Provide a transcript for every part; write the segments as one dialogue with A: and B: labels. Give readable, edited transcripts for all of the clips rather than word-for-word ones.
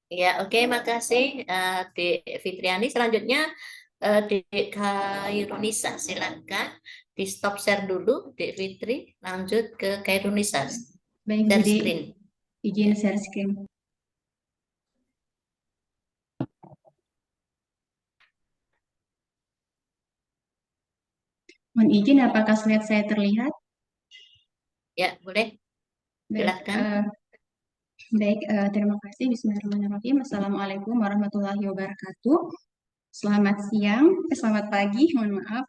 A: Ya, oke, makasih Dek Fitriani. Selanjutnya Dek Kairunisa, silakan di stop share dulu, Dek Fitri. Lanjut ke Kairunisa,
B: Baik,
A: share
B: Budi,
A: screen.
B: izin
A: Ya,
B: share screen. Mohon izin, apakah slide saya terlihat?
A: ya boleh,
B: Baik,
A: silakan.
B: terima kasih. Bismillahirrahmanirrahim. Assalamualaikum warahmatullahi wabarakatuh. Selamat siang, selamat pagi, mohon maaf.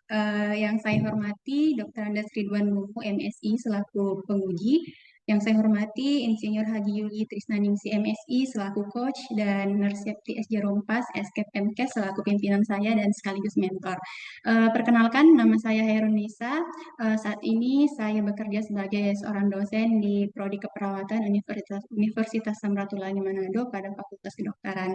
B: Yang saya hormati Dr. Andes Ridwan Nuhu, MSI, selaku penguji. Yang saya hormati Insinyur Haji Yuli Trisnaningsi, MSI, selaku coach, dan Nursepti S. Jarompas, SKP MKes, selaku pimpinan saya dan sekaligus mentor. Perkenalkan, nama saya Herunisa. Saat ini saya bekerja sebagai seorang dosen di Prodi Keperawatan Universitas Samratulangi Manado pada Fakultas Kedokteran.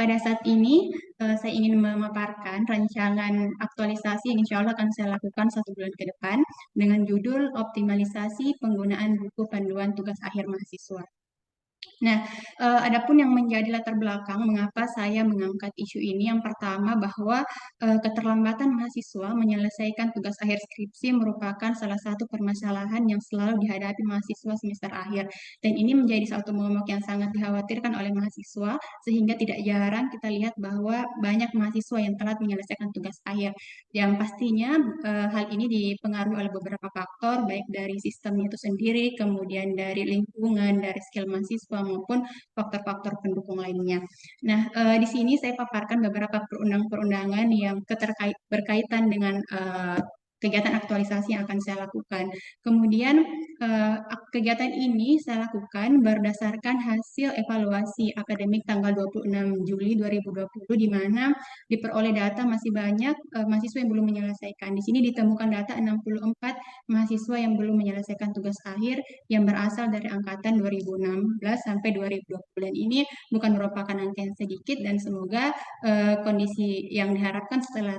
B: Pada saat ini saya ingin memaparkan rancangan aktualisasi yang insya Allah akan saya lakukan 1 bulan ke depan dengan judul optimalisasi penggunaan buku panduan tugas akhir mahasiswa. Nah, adapun yang menjadi latar belakang mengapa saya mengangkat isu ini, yang pertama bahwa keterlambatan mahasiswa menyelesaikan tugas akhir skripsi merupakan salah satu permasalahan yang selalu dihadapi mahasiswa semester akhir. Dan ini menjadi satu momok yang sangat dikhawatirkan oleh mahasiswa, sehingga tidak jarang kita lihat bahwa banyak mahasiswa yang telat menyelesaikan tugas akhir. Yang pastinya hal ini dipengaruhi oleh beberapa faktor, baik dari sistemnya itu sendiri, kemudian dari lingkungan, dari skill mahasiswa, maupun faktor-faktor pendukung lainnya. Nah, di sini saya paparkan beberapa perundang-perundangan yang berkaitan dengan kegiatan aktualisasi yang akan saya lakukan. Kemudian kegiatan ini saya lakukan berdasarkan hasil evaluasi akademik tanggal 26 Juli 2020, di mana diperoleh data masih banyak mahasiswa yang belum menyelesaikan. Di sini ditemukan data 64 mahasiswa yang belum menyelesaikan tugas akhir yang berasal dari angkatan 2016 sampai 2020. Dan ini bukan merupakan angka yang sedikit, dan semoga kondisi yang diharapkan setelah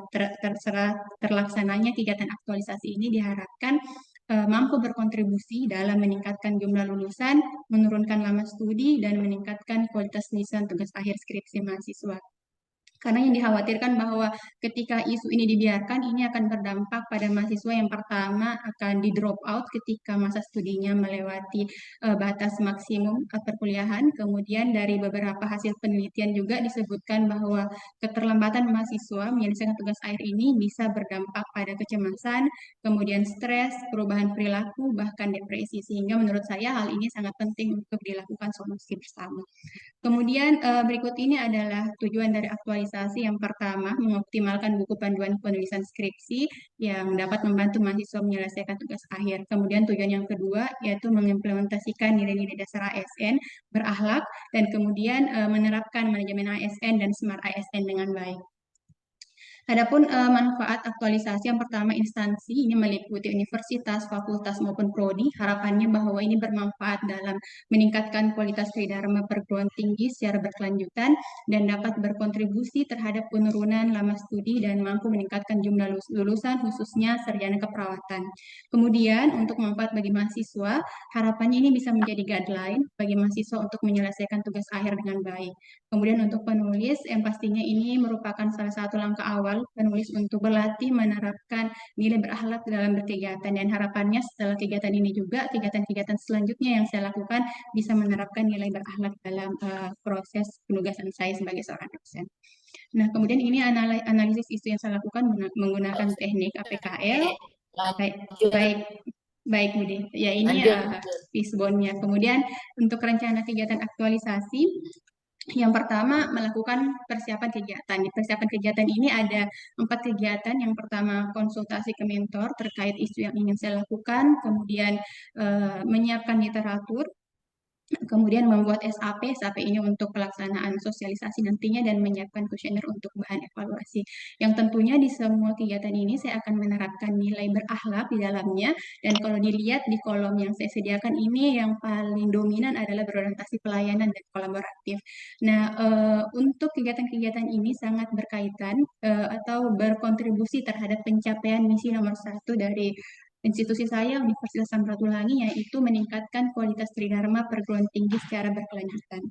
B: terlaksananya kegiatan aktualisasi ini diharapkan mampu berkontribusi dalam meningkatkan jumlah lulusan, menurunkan lama studi, dan meningkatkan kualitas lisan tugas akhir skripsi mahasiswa. Karena yang dikhawatirkan bahwa ketika isu ini dibiarkan, ini akan berdampak pada mahasiswa yang pertama akan di drop out ketika masa studinya melewati batas maksimum perkuliahan. Kemudian dari beberapa hasil penelitian juga disebutkan bahwa keterlambatan mahasiswa menyelesaikan tugas akhir ini bisa berdampak pada kecemasan, kemudian stres, perubahan perilaku, bahkan depresi. Sehingga menurut saya hal ini sangat penting untuk dilakukan solusi bersama. Kemudian berikut ini adalah tujuan dari aktualisasi. Yang pertama, mengoptimalkan buku panduan penulisan skripsi yang dapat membantu mahasiswa menyelesaikan tugas akhir. Kemudian tujuan yang kedua yaitu mengimplementasikan nilai-nilai dasar ASN berakhlak, dan kemudian menerapkan manajemen ASN dan smart ASN dengan baik. Adapun manfaat aktualisasi, yang pertama instansi ini meliputi universitas, fakultas maupun prodi. Harapannya bahwa ini bermanfaat dalam meningkatkan kualitas tridharma perguruan tinggi secara berkelanjutan dan dapat berkontribusi terhadap penurunan lama studi dan mampu meningkatkan jumlah lulusan khususnya sarjana keperawatan. Kemudian untuk manfaat bagi mahasiswa, harapannya ini bisa menjadi guideline bagi mahasiswa untuk menyelesaikan tugas akhir dengan baik. Kemudian untuk penulis, yang pastinya ini merupakan salah satu langkah awal penulis untuk berlatih menerapkan nilai berakhlak dalam berkegiatan, dan harapannya setelah kegiatan ini juga kegiatan-kegiatan selanjutnya yang saya lakukan bisa menerapkan nilai berakhlak dalam proses penugasan saya sebagai seorang dosen. Nah, kemudian ini analisis isu yang saya lakukan menggunakan teknik APKL.
A: Oke,
B: Baik,
A: lanjut,
B: baik, baik, Budi. Ya, ini
A: lanjut.
B: Fishbone-nya. Kemudian untuk rencana kegiatan aktualisasi, yang pertama, melakukan persiapan kegiatan. Di persiapan kegiatan ini ada 4 kegiatan. Yang pertama, konsultasi ke mentor terkait isu yang ingin saya lakukan. Kemudian, menyiapkan literatur. Kemudian membuat SAP. SAP ini untuk pelaksanaan sosialisasi nantinya, dan menyiapkan kuesioner untuk bahan evaluasi. Yang tentunya di semua kegiatan ini saya akan menerapkan nilai berakhlak di dalamnya. Dan kalau dilihat di kolom yang saya sediakan ini, yang paling dominan adalah berorientasi pelayanan dan kolaboratif. Nah, untuk kegiatan-kegiatan ini sangat berkaitan atau berkontribusi terhadap pencapaian misi nomor 1 dari institusi saya, Universitas Samratulangi, yaitu meningkatkan kualitas tridharma perguruan tinggi secara berkelanjutan.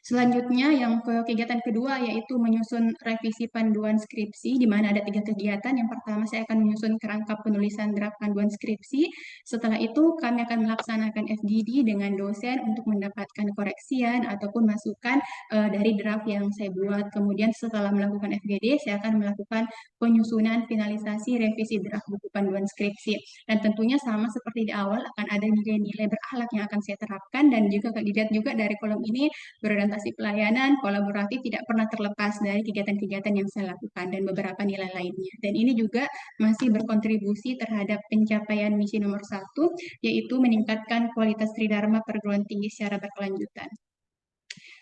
B: Selanjutnya yang kegiatan kedua yaitu menyusun revisi panduan skripsi, di mana ada 3 kegiatan. Yang pertama saya akan menyusun kerangka penulisan draft panduan skripsi. Setelah itu kami akan melaksanakan FGD dengan dosen untuk mendapatkan koreksian ataupun masukan dari draft yang saya buat. Kemudian setelah melakukan FGD, saya akan melakukan penyusunan finalisasi revisi draft buku panduan skripsi. Dan tentunya sama seperti di awal akan ada nilai-nilai berakhlak yang akan saya terapkan, dan juga dilihat juga dari kolom ini berorientasi pelayanan, kolaboratif tidak pernah terlepas dari kegiatan-kegiatan yang saya lakukan dan beberapa nilai lainnya. Dan ini juga masih berkontribusi terhadap pencapaian misi nomor 1, yaitu meningkatkan kualitas Tridharma perguruan tinggi secara berkelanjutan.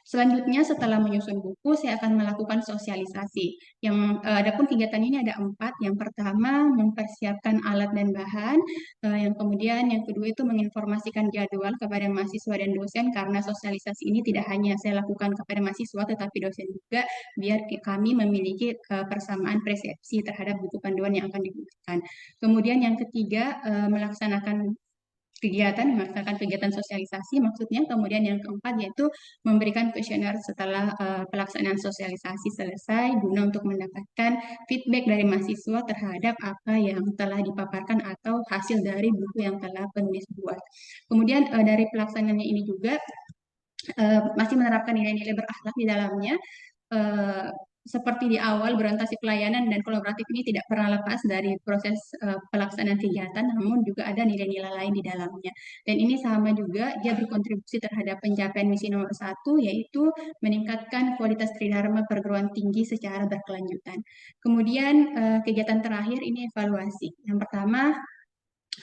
B: Selanjutnya setelah menyusun buku, saya akan melakukan sosialisasi. Adapun kegiatan ini ada 4. Yang pertama mempersiapkan alat dan bahan. Yang kemudian yang kedua itu menginformasikan jadwal kepada mahasiswa dan dosen, karena sosialisasi ini tidak hanya saya lakukan kepada mahasiswa tetapi dosen juga, biar kami memiliki persamaan persepsi terhadap buku panduan yang akan digunakan. Kemudian yang ketiga melaksanakan kegiatan sosialisasi maksudnya. Kemudian yang keempat yaitu memberikan kuesioner setelah pelaksanaan sosialisasi selesai, guna untuk mendapatkan feedback dari mahasiswa terhadap apa yang telah dipaparkan atau hasil dari buku yang telah penulis buat. Kemudian dari pelaksanaannya ini juga masih menerapkan nilai-nilai berakhlak di dalamnya. Seperti di awal, berorientasi pelayanan dan kolaboratif ini tidak pernah lepas dari proses pelaksanaan kegiatan, namun juga ada nilai-nilai lain di dalamnya. Dan ini sama juga, dia berkontribusi terhadap pencapaian misi nomor 1, yaitu meningkatkan kualitas Tridharma perguruan tinggi secara berkelanjutan. Kemudian kegiatan terakhir ini evaluasi. Yang pertama,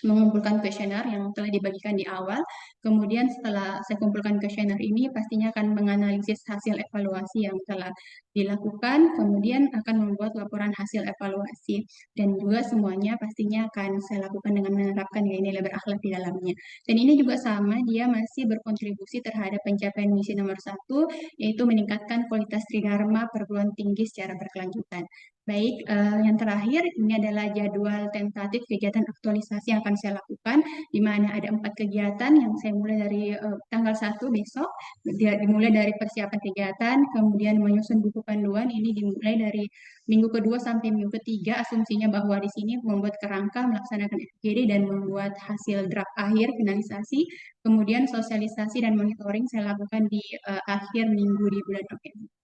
B: mengumpulkan kuesioner yang telah dibagikan di awal. Kemudian setelah saya kumpulkan kuesioner ini, pastinya akan menganalisis hasil evaluasi yang telah dilakukan, kemudian akan membuat laporan hasil evaluasi. Dan juga semuanya pastinya akan saya lakukan dengan menerapkan nilai-nilai berakhlak di dalamnya. Dan ini juga sama, dia masih berkontribusi terhadap pencapaian misi nomor 1, yaitu meningkatkan kualitas Tridharma perguruan tinggi secara berkelanjutan. Baik, yang terakhir ini adalah jadwal tentatif kegiatan aktualisasi yang akan saya lakukan, di mana ada 4 kegiatan yang saya mulai dari tanggal 1 besok. Dimulai dari persiapan kegiatan, kemudian menyusun buku panduan, ini dimulai dari minggu kedua sampai minggu ketiga. Asumsinya bahwa di sini membuat kerangka, melaksanakan FGD, dan membuat hasil draft akhir finalisasi. Kemudian sosialisasi dan monitoring saya lakukan di akhir minggu di bulan November.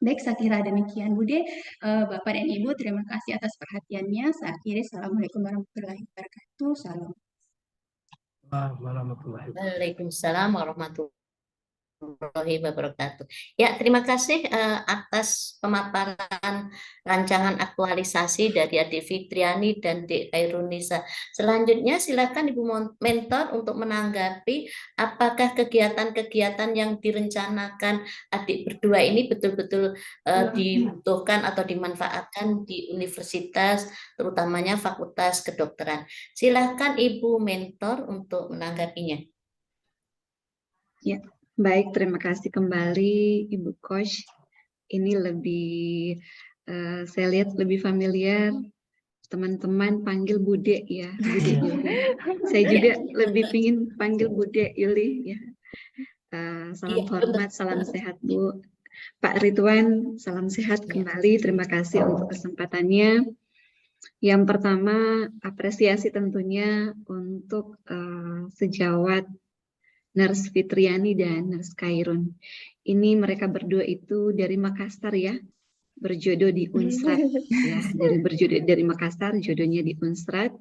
B: Baik, saya kira demikian Bude. Bapak dan Ibu, terima kasih atas perhatiannya. Saya akhiri. Assalamualaikum warahmatullahi wabarakatuh. Salam.
A: Waalaikumsalam warahmatullahi wabarakatuh. Ya, terima kasih atas pemaparan rancangan aktualisasi dari Adik Fitriani dan Dik Khairunisa. Selanjutnya silakan Ibu Mentor untuk menanggapi apakah kegiatan-kegiatan yang direncanakan adik berdua ini betul-betul dibutuhkan atau dimanfaatkan di universitas, terutamanya Fakultas Kedokteran. Silakan Ibu Mentor untuk menanggapinya.
C: Ya. Baik, terima kasih kembali Ibu Coach. Ini lebih, saya lihat lebih familiar. Teman-teman panggil Bude ya, Bude Yuli. Saya juga lebih pingin panggil Bude Yuli ya. Salam hormat, salam sehat Bu. Pak Ridwan, salam sehat kembali. Terima kasih untuk kesempatannya. Yang pertama, apresiasi tentunya untuk sejawat Nurse Fitriani dan Nurse Khairun. Ini mereka berdua itu dari Makassar ya, berjodoh di Unsrat ya, berjodoh dari Makassar, jodohnya di Unsrat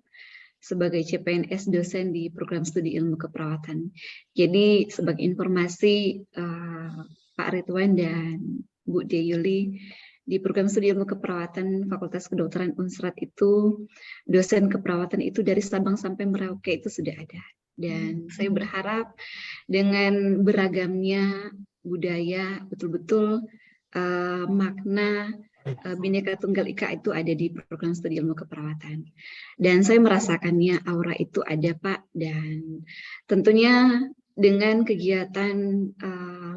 C: sebagai CPNS dosen di program studi ilmu keperawatan. Jadi sebagai informasi Pak Ridwan dan Bu Deyuli, di program studi ilmu keperawatan Fakultas Kedokteran Unsrat itu dosen keperawatan itu dari Sabang sampai Merauke itu sudah ada. Dan saya berharap dengan beragamnya budaya, betul-betul makna Bhinneka Tunggal Ika itu ada di program studi ilmu keperawatan. Dan saya merasakannya, aura itu ada Pak. Dan tentunya dengan kegiatan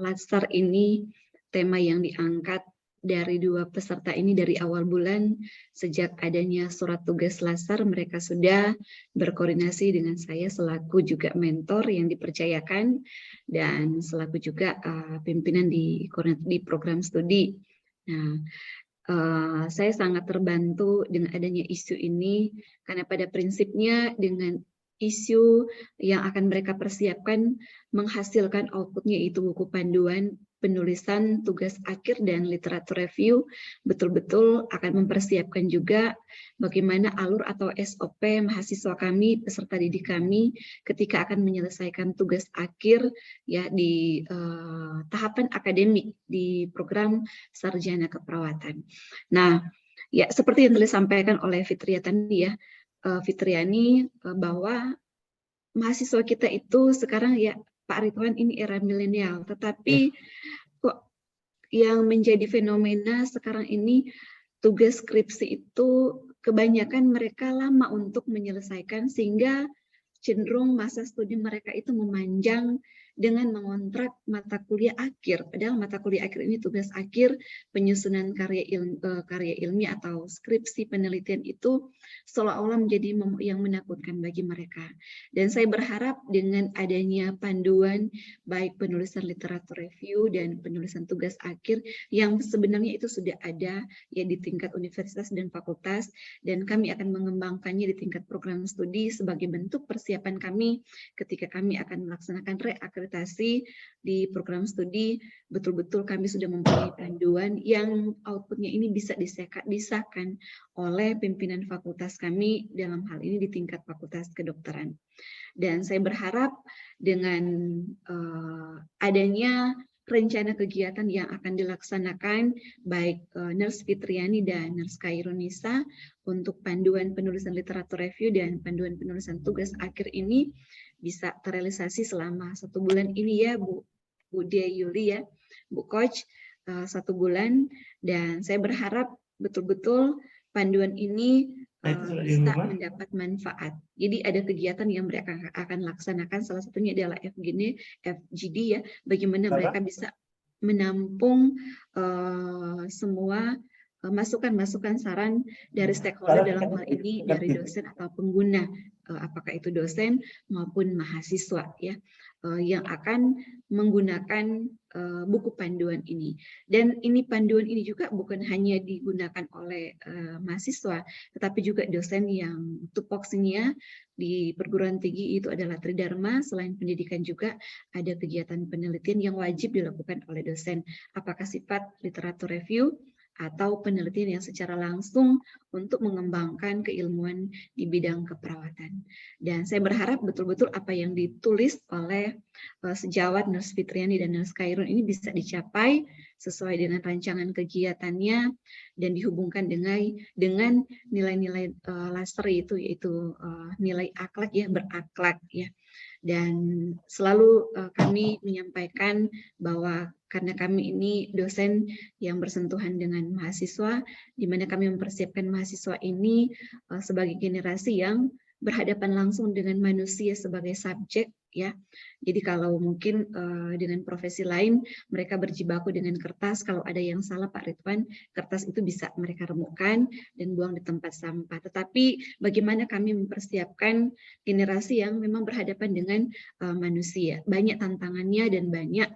C: Latsar ini, tema yang diangkat dari dua peserta ini dari awal bulan, sejak adanya surat tugas LASAR, mereka sudah berkoordinasi dengan saya selaku juga mentor yang dipercayakan dan selaku juga pimpinan di program studi. Nah, saya sangat terbantu dengan adanya isu ini karena pada prinsipnya dengan isu yang akan mereka persiapkan menghasilkan outputnya itu buku panduan penulisan tugas akhir dan literatur review, betul-betul akan mempersiapkan juga bagaimana alur atau SOP mahasiswa kami, peserta didik kami ketika akan menyelesaikan tugas akhir ya di tahapan akademik di program sarjana keperawatan. Nah, ya seperti yang telah disampaikan oleh Fitriani bahwa mahasiswa kita itu sekarang ya Pak Ridwan ini era milenial, tetapi kok yang menjadi fenomena sekarang ini tugas skripsi itu kebanyakan mereka lama untuk menyelesaikan sehingga cenderung masa studi mereka itu memanjang dengan mengontrak mata kuliah akhir. Padahal mata kuliah akhir ini tugas akhir penyusunan karya ilmiah atau skripsi penelitian itu seolah-olah menjadi yang menakutkan bagi mereka. Dan saya berharap dengan adanya panduan baik penulisan literatur review dan penulisan tugas akhir yang sebenarnya itu sudah ada ya di tingkat universitas dan fakultas, dan kami akan mengembangkannya di tingkat program studi sebagai bentuk persiapan kami ketika kami akan melaksanakan reakreditasi di program studi. Betul-betul kami sudah mempunyai panduan yang outputnya ini bisa disahkan oleh pimpinan fakultas kami dalam hal ini di tingkat fakultas kedokteran. Dan saya berharap dengan adanya rencana kegiatan yang akan dilaksanakan baik Nurse Fitriani dan Nurse Khairunisa untuk panduan penulisan literatur review dan panduan penulisan tugas akhir ini bisa terrealisasi selama 1 bulan ini ya Bu Yuli ya, Bu Coach, 1 bulan, dan saya berharap betul-betul panduan ini bisa mendapat manfaat. Jadi ada kegiatan yang mereka akan laksanakan, salah satunya adalah FGD ya, bagaimana mereka bisa menampung semua masukan-masukan saran dari stakeholder dalam hal ini dari dosen atau pengguna, apakah itu dosen maupun mahasiswa ya, yang akan menggunakan buku panduan ini. Dan ini panduan ini juga bukan hanya digunakan oleh mahasiswa, tetapi juga dosen yang tupoksinya di perguruan tinggi itu adalah tridharma. Selain pendidikan juga ada kegiatan penelitian yang wajib dilakukan oleh dosen, apakah sifat literatur review atau penelitian yang secara langsung untuk mengembangkan keilmuan di bidang keperawatan. Dan saya berharap betul-betul apa yang ditulis oleh sejawat Nurse Fitriani dan Nurse Khairun ini bisa dicapai sesuai dengan rancangan kegiatannya dan dihubungkan dengan nilai-nilai LASAR yaitu nilai akhlak ya, berakhlak ya. Dan selalu kami menyampaikan bahwa karena kami ini dosen yang bersentuhan dengan mahasiswa, di mana kami mempersiapkan mahasiswa ini sebagai generasi yang berhadapan langsung dengan manusia sebagai subjek ya. Jadi kalau mungkin dengan profesi lain mereka berjibaku dengan kertas, kalau ada yang salah Pak Ridwan, kertas itu bisa mereka remukkan dan buang di tempat sampah. Tetapi bagaimana kami mempersiapkan generasi yang memang berhadapan dengan manusia, banyak tantangannya dan banyak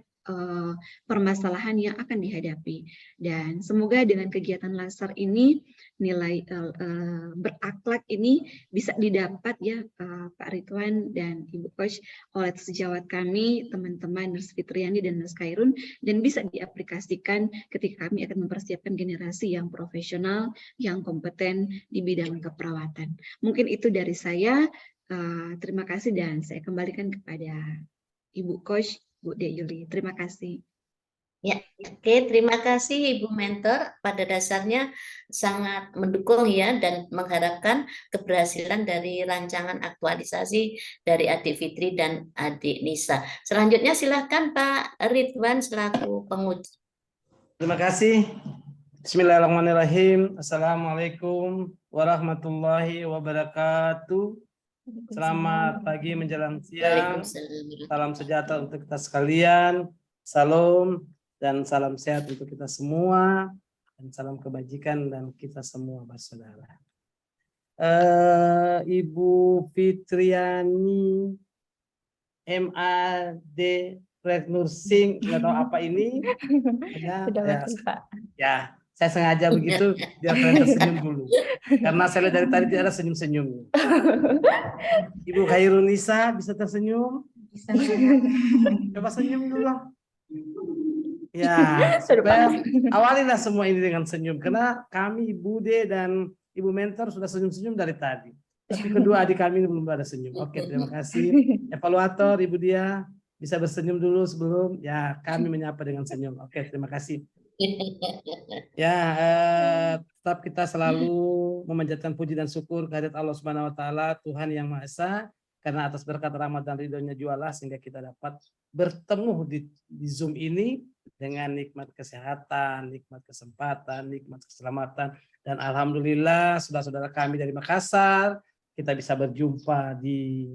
C: permasalahan yang akan dihadapi. Dan semoga dengan kegiatan LASAR ini nilai berakhlak ini bisa didapat ya Pak Ridwan dan Ibu Coach oleh sejawat kami, teman-teman Nurse Fitriani dan Nurse Khairun, dan bisa diaplikasikan ketika kami akan mempersiapkan generasi yang profesional, yang kompeten di bidang keperawatan. Mungkin itu dari saya. Terima kasih dan saya kembalikan kepada Ibu Coach, Bu De Yuli. Terima kasih.
A: Ya, oke, terima kasih Ibu Mentor. Pada dasarnya sangat mendukung ya dan mengharapkan keberhasilan dari rancangan aktualisasi dari Adik Fitri dan Adik Nisa. Selanjutnya silakan Pak Ridwan selaku penguji.
D: Terima kasih. Bismillahirrahmanirrahim. Assalamualaikum warahmatullahi wabarakatuh. Selamat pagi menjelang siang. Salam sejahtera untuk kita sekalian. Salam dan salam sehat untuk kita semua. dan salam kebajikan dan kita semua bersaudara. Ibu Fitriani MAD Nursing, nggak tahu apa ini.
E: Sudah betul, Pak.
D: Ya, saya sengaja begitu biar kalian tersenyum dulu. Karena saya lihat dari tadi tidak ada senyum-senyum. Ibu Khairunisa bisa tersenyum?
B: Bisa saya.
D: Coba senyum dulu. Ya, supaya awalilah semua ini dengan senyum. Karena kami, Bude dan Ibu Mentor sudah senyum-senyum dari tadi. Tapi kedua adik kami ini belum ada senyum. Oke, terima kasih. Evaluator, Ibu Dia, bisa bersenyum dulu sebelum ya kami menyapa dengan senyum. Oke, terima kasih. Ya, tetap kita selalu memanjatkan puji dan syukur kehadirat Allah Subhanahu wa taala, Tuhan yang Maha Esa, karena atas berkat rahmat dan ridhonya jualah sehingga kita dapat bertemu di Zoom ini dengan nikmat kesehatan, nikmat kesempatan, nikmat keselamatan, dan alhamdulillah saudara-saudara kami dari Makassar kita bisa berjumpa di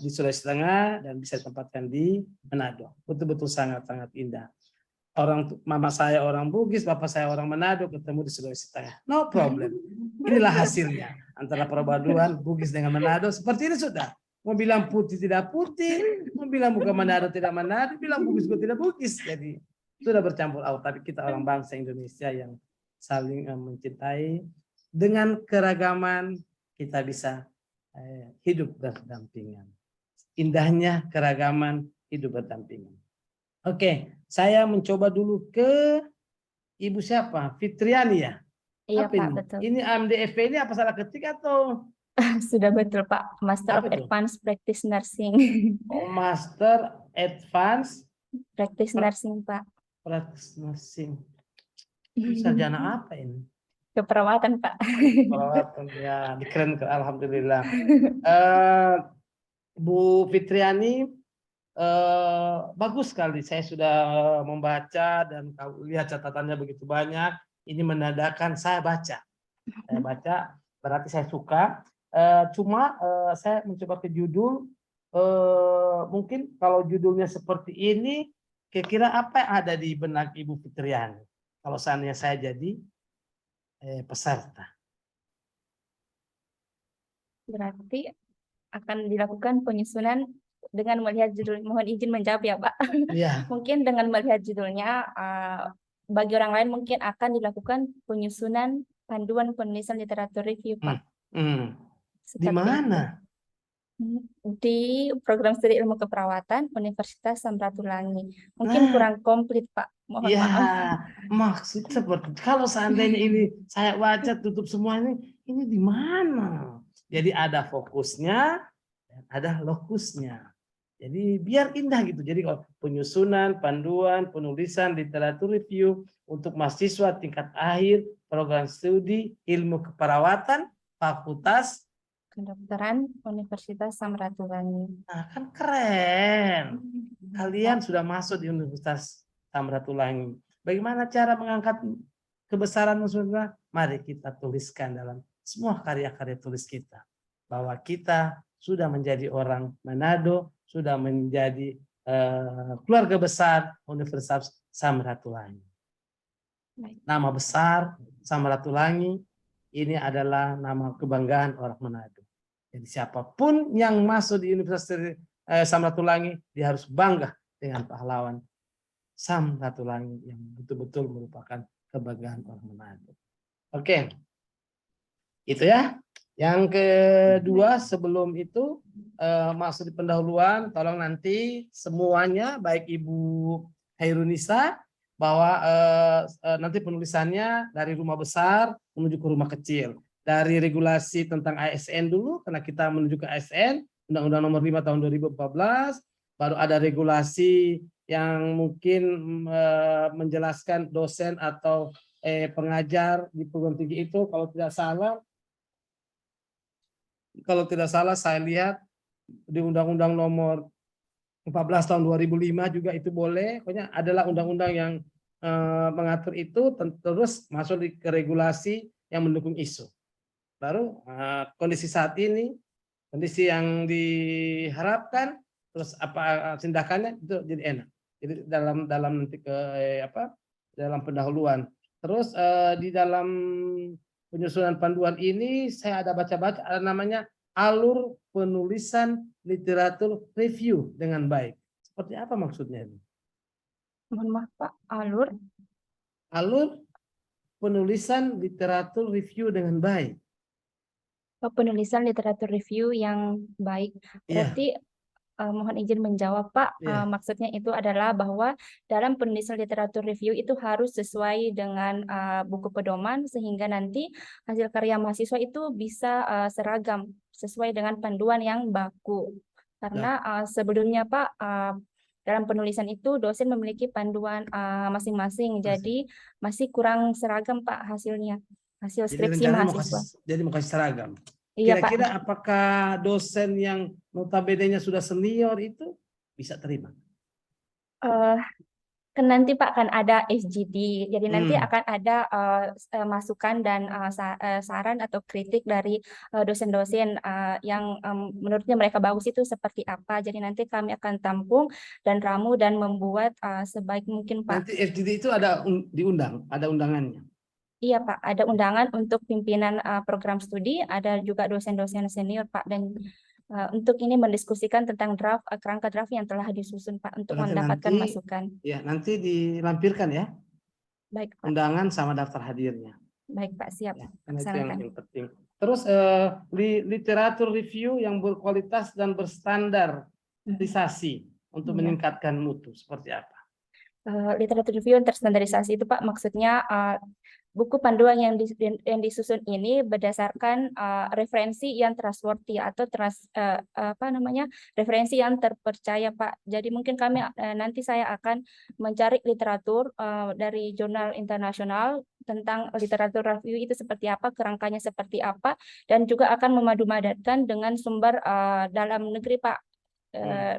D: di Sulawesi Tengah dan bisa ditempatkan di Manado. Betul-betul sangat-sangat indah. Mama saya orang Bugis, bapak saya orang Manado, ketemu di Sulawesi Tengah. No problem. Inilah hasilnya antara perpaduan Bugis dengan Manado. Seperti ini sudah. Mau bilang putih tidak putih, mau bilang bukan Manado tidak Manado, bilang Bugis tidak Bugis. Jadi sudah bercampur aduk. Tapi kita orang bangsa Indonesia yang saling mencintai. Dengan keragaman kita bisa hidup berdampingan. Indahnya keragaman hidup berdampingan. Oke, saya mencoba dulu ke Ibu siapa? Fitriani ya?
E: Iya,
D: apa
E: Pak,
D: ini?
E: betul.
D: Ini AMDFP ini apa salah ketik atau?
E: Sudah betul, Pak. Master
D: Apa
E: of
D: itu?
E: Advanced Practice Nursing.
D: Oh, Master Advance
E: Practice Nursing, Pak.
D: Practice Nursing. Sarjana apa ini?
E: Keperawatan, Pak.
D: Perawatan ya, keren, alhamdulillah. Bu Fitriani, bagus sekali. Saya sudah membaca dan lihat catatannya begitu banyak. Ini menandakan saya baca. Saya baca, berarti saya suka. Cuma saya mencoba ke judul. Mungkin kalau judulnya seperti ini, kira-kira apa yang ada di benak Ibu Fitriani? Kalau seandainya saya jadi peserta.
E: Berarti akan dilakukan penyusunan dengan melihat judul. Mohon izin menjawab ya, Pak.
D: Iya.
E: Mungkin dengan melihat judulnya, bagi orang lain mungkin akan dilakukan penyusunan panduan penulisan literatur review, Pak.
D: Di
E: Seperti
D: mana?
E: di program studi ilmu keperawatan Universitas Samratulangi. Mungkin kurang komplit, Pak. Mohon
D: Ya,
E: maaf.
D: maksud seperti kalau seandainya ini saya baca tutup semua ini di mana? Jadi ada fokusnya, ada lokusnya. Jadi biar indah gitu. Jadi kalau penyusunan, panduan, penulisan literatur review untuk mahasiswa tingkat akhir program studi ilmu keperawatan Fakultas
E: Kedokteran Universitas Samratulangi.
D: Nah, kan keren. Kalian sudah masuk di Universitas Samratulangi. Bagaimana cara mengangkat kebesaran saudara? Mari kita tuliskan dalam semua karya-karya tulis kita. Bahwa kita sudah menjadi orang Manado, sudah menjadi keluarga besar Universitas Samratulangi. Nama besar Samratulangi ini adalah nama kebanggaan orang Manado. Jadi siapapun yang masuk di Universitas Samratulangi, dia harus bangga dengan pahlawan Samratulangi yang betul-betul merupakan kebanggaan orang Manado. Oke, itu ya. Yang kedua, sebelum itu masuk di pendahuluan, tolong nanti semuanya, baik Ibu Khairunisa, bahwa nanti penulisannya dari rumah besar menuju ke rumah kecil. Dari regulasi tentang ASN dulu, karena kita menuju ke ASN, Undang-Undang Nomor 5 Tahun 2014, baru ada regulasi yang mungkin menjelaskan dosen atau pengajar di perguruan tinggi itu, kalau tidak salah saya lihat di Undang-Undang Nomor 14 Tahun 2005 juga itu boleh. Pokoknya adalah undang-undang yang mengatur itu, terus masuk ke regulasi yang mendukung ISO. Baru kondisi saat ini, kondisi yang diharapkan, terus apa tindakannya itu jadi enak. Jadi dalam nanti ke dalam pendahuluan. Terus di dalam penyusunan panduan ini saya ada baca-baca ada namanya alur penulisan literatur review dengan baik. Seperti apa maksudnya ini?
E: Mohon maaf Pak, alur.
D: Alur penulisan literatur review dengan baik.
E: Penulisan literatur review yang baik.
D: Iya,
E: Berarti mohon izin menjawab Pak,
D: iya.
E: maksudnya itu adalah bahwa dalam penulisan literatur review itu harus sesuai dengan buku pedoman sehingga nanti hasil karya mahasiswa itu bisa seragam sesuai dengan panduan yang baku. Karena sebelumnya Pak, dalam penulisan itu dosen memiliki panduan masing-masing, jadi masih kurang seragam Pak hasilnya, hasil
D: Jadi
E: skripsi
D: rencananya
E: mahasiswa.
D: mau kasih seragam.
E: Iya Pak.
D: Kira-kira apakah dosen yang notabene-nya sudah senior itu bisa terima?
E: Kan nanti Pak akan ada SGD, jadi nanti
D: Hmm.
E: akan ada masukan dan saran atau kritik dari dosen-dosen yang menurutnya mereka bagus itu seperti apa. Jadi nanti kami akan tampung dan ramu dan membuat sebaik mungkin Pak.
D: Nanti FGD itu ada diundang, ada undangannya.
E: Iya Pak, ada undangan untuk pimpinan program studi, ada juga dosen-dosen senior Pak, dan untuk ini mendiskusikan tentang draft, kerangka draft yang telah disusun Pak untuk
D: Berarti
E: mendapatkan
D: nanti-
E: masukan.
D: Ya, nanti dilampirkan ya
E: Baik Pak,
D: undangan sama daftar hadirnya.
E: baik Pak, siap.
D: Ya, karena itu
E: Laksanakan.
D: yang penting. Terus literatur review yang berkualitas dan berstandarisasi untuk
E: Iya.
D: meningkatkan mutu seperti apa?
E: Literatur review yang terstandarisasi itu Pak, maksudnya buku panduan yang disusun ini berdasarkan referensi yang trustworthy atau referensi yang terpercaya Pak. Jadi mungkin kami nanti saya akan mencari literatur dari jurnal internasional tentang literatur review itu seperti apa, kerangkanya seperti apa, dan juga akan memadu-madankan dengan sumber dalam negeri Pak.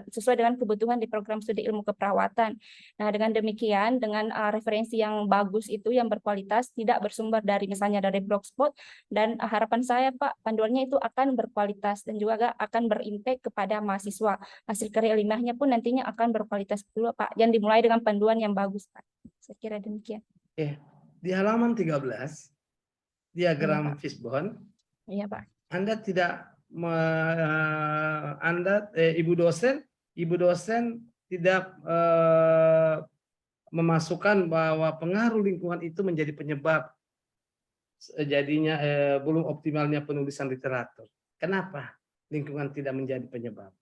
E: Sesuai dengan kebutuhan di program studi ilmu keperawatan. Nah, dengan demikian, dengan referensi yang bagus itu, yang berkualitas, tidak bersumber dari misalnya dari blogspot, dan harapan saya Pak, panduannya itu akan berkualitas dan juga akan berimpact kepada mahasiswa. Hasil karya ilmiahnya pun nantinya akan berkualitas pula Pak, yang dimulai dengan panduan yang bagus Pak. Saya kira demikian.
D: Oke, di halaman 13 diagram fishbone,
E: Iya Pak.
D: Anda tidak ibu dosen tidak memasukkan bahwa pengaruh lingkungan itu menjadi penyebab jadinya belum optimalnya penulisan literatur. Kenapa lingkungan tidak menjadi penyebab?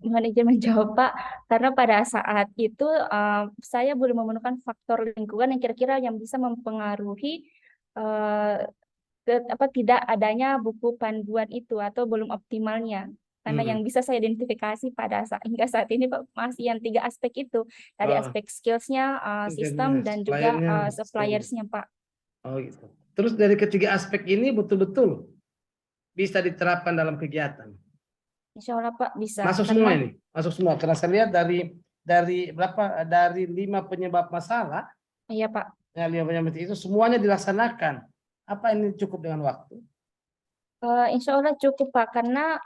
E: Mohon izin menjawab Pak, karena pada saat itu saya belum menemukan faktor lingkungan yang kira-kira yang bisa mempengaruhi tidak adanya buku panduan itu atau belum optimalnya. Karena yang bisa saya identifikasi hingga saat ini Pak, masih yang 3 aspek itu. Dari aspek skills-nya, sistem, dan juga suppliersnya Pak.
D: Oh gitu. Terus dari ketiga aspek ini betul-betul bisa diterapkan dalam kegiatan?
E: Insya Allah Pak bisa.
D: Masuk semua ini? Masuk semua. Karena saya lihat dari 5 penyebab masalah.
E: Iya Pak.
D: Ya, 5 penyebab itu semuanya dilaksanakan. Apa ini cukup dengan waktu?
E: Insya Allah cukup Pak, karena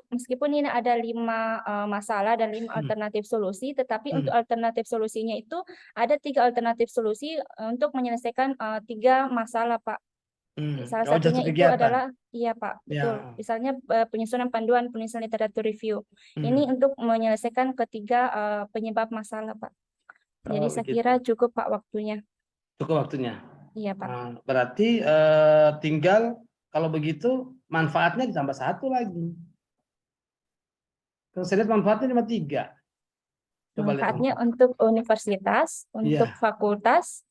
E: meskipun ini ada 5 masalah dan 5 alternatif solusi, tetapi untuk alternatif solusinya itu ada 3 alternatif solusi untuk menyelesaikan 3 masalah Pak. Salah satunya itu adalah, iya Pak, betul.
D: Ya.
E: Misalnya penyusunan panduan penulisan literatur review. Ini untuk menyelesaikan ketiga penyebab masalah Pak. Jadi saya kira cukup Pak waktunya.
D: Cukup waktunya.
E: Iya Pak.
D: Berarti tinggal kalau begitu manfaatnya ditambah 1 lagi. Kalau saya lihat manfaatnya cuma 3.
E: Manfaatnya untuk universitas, untuk fakultas,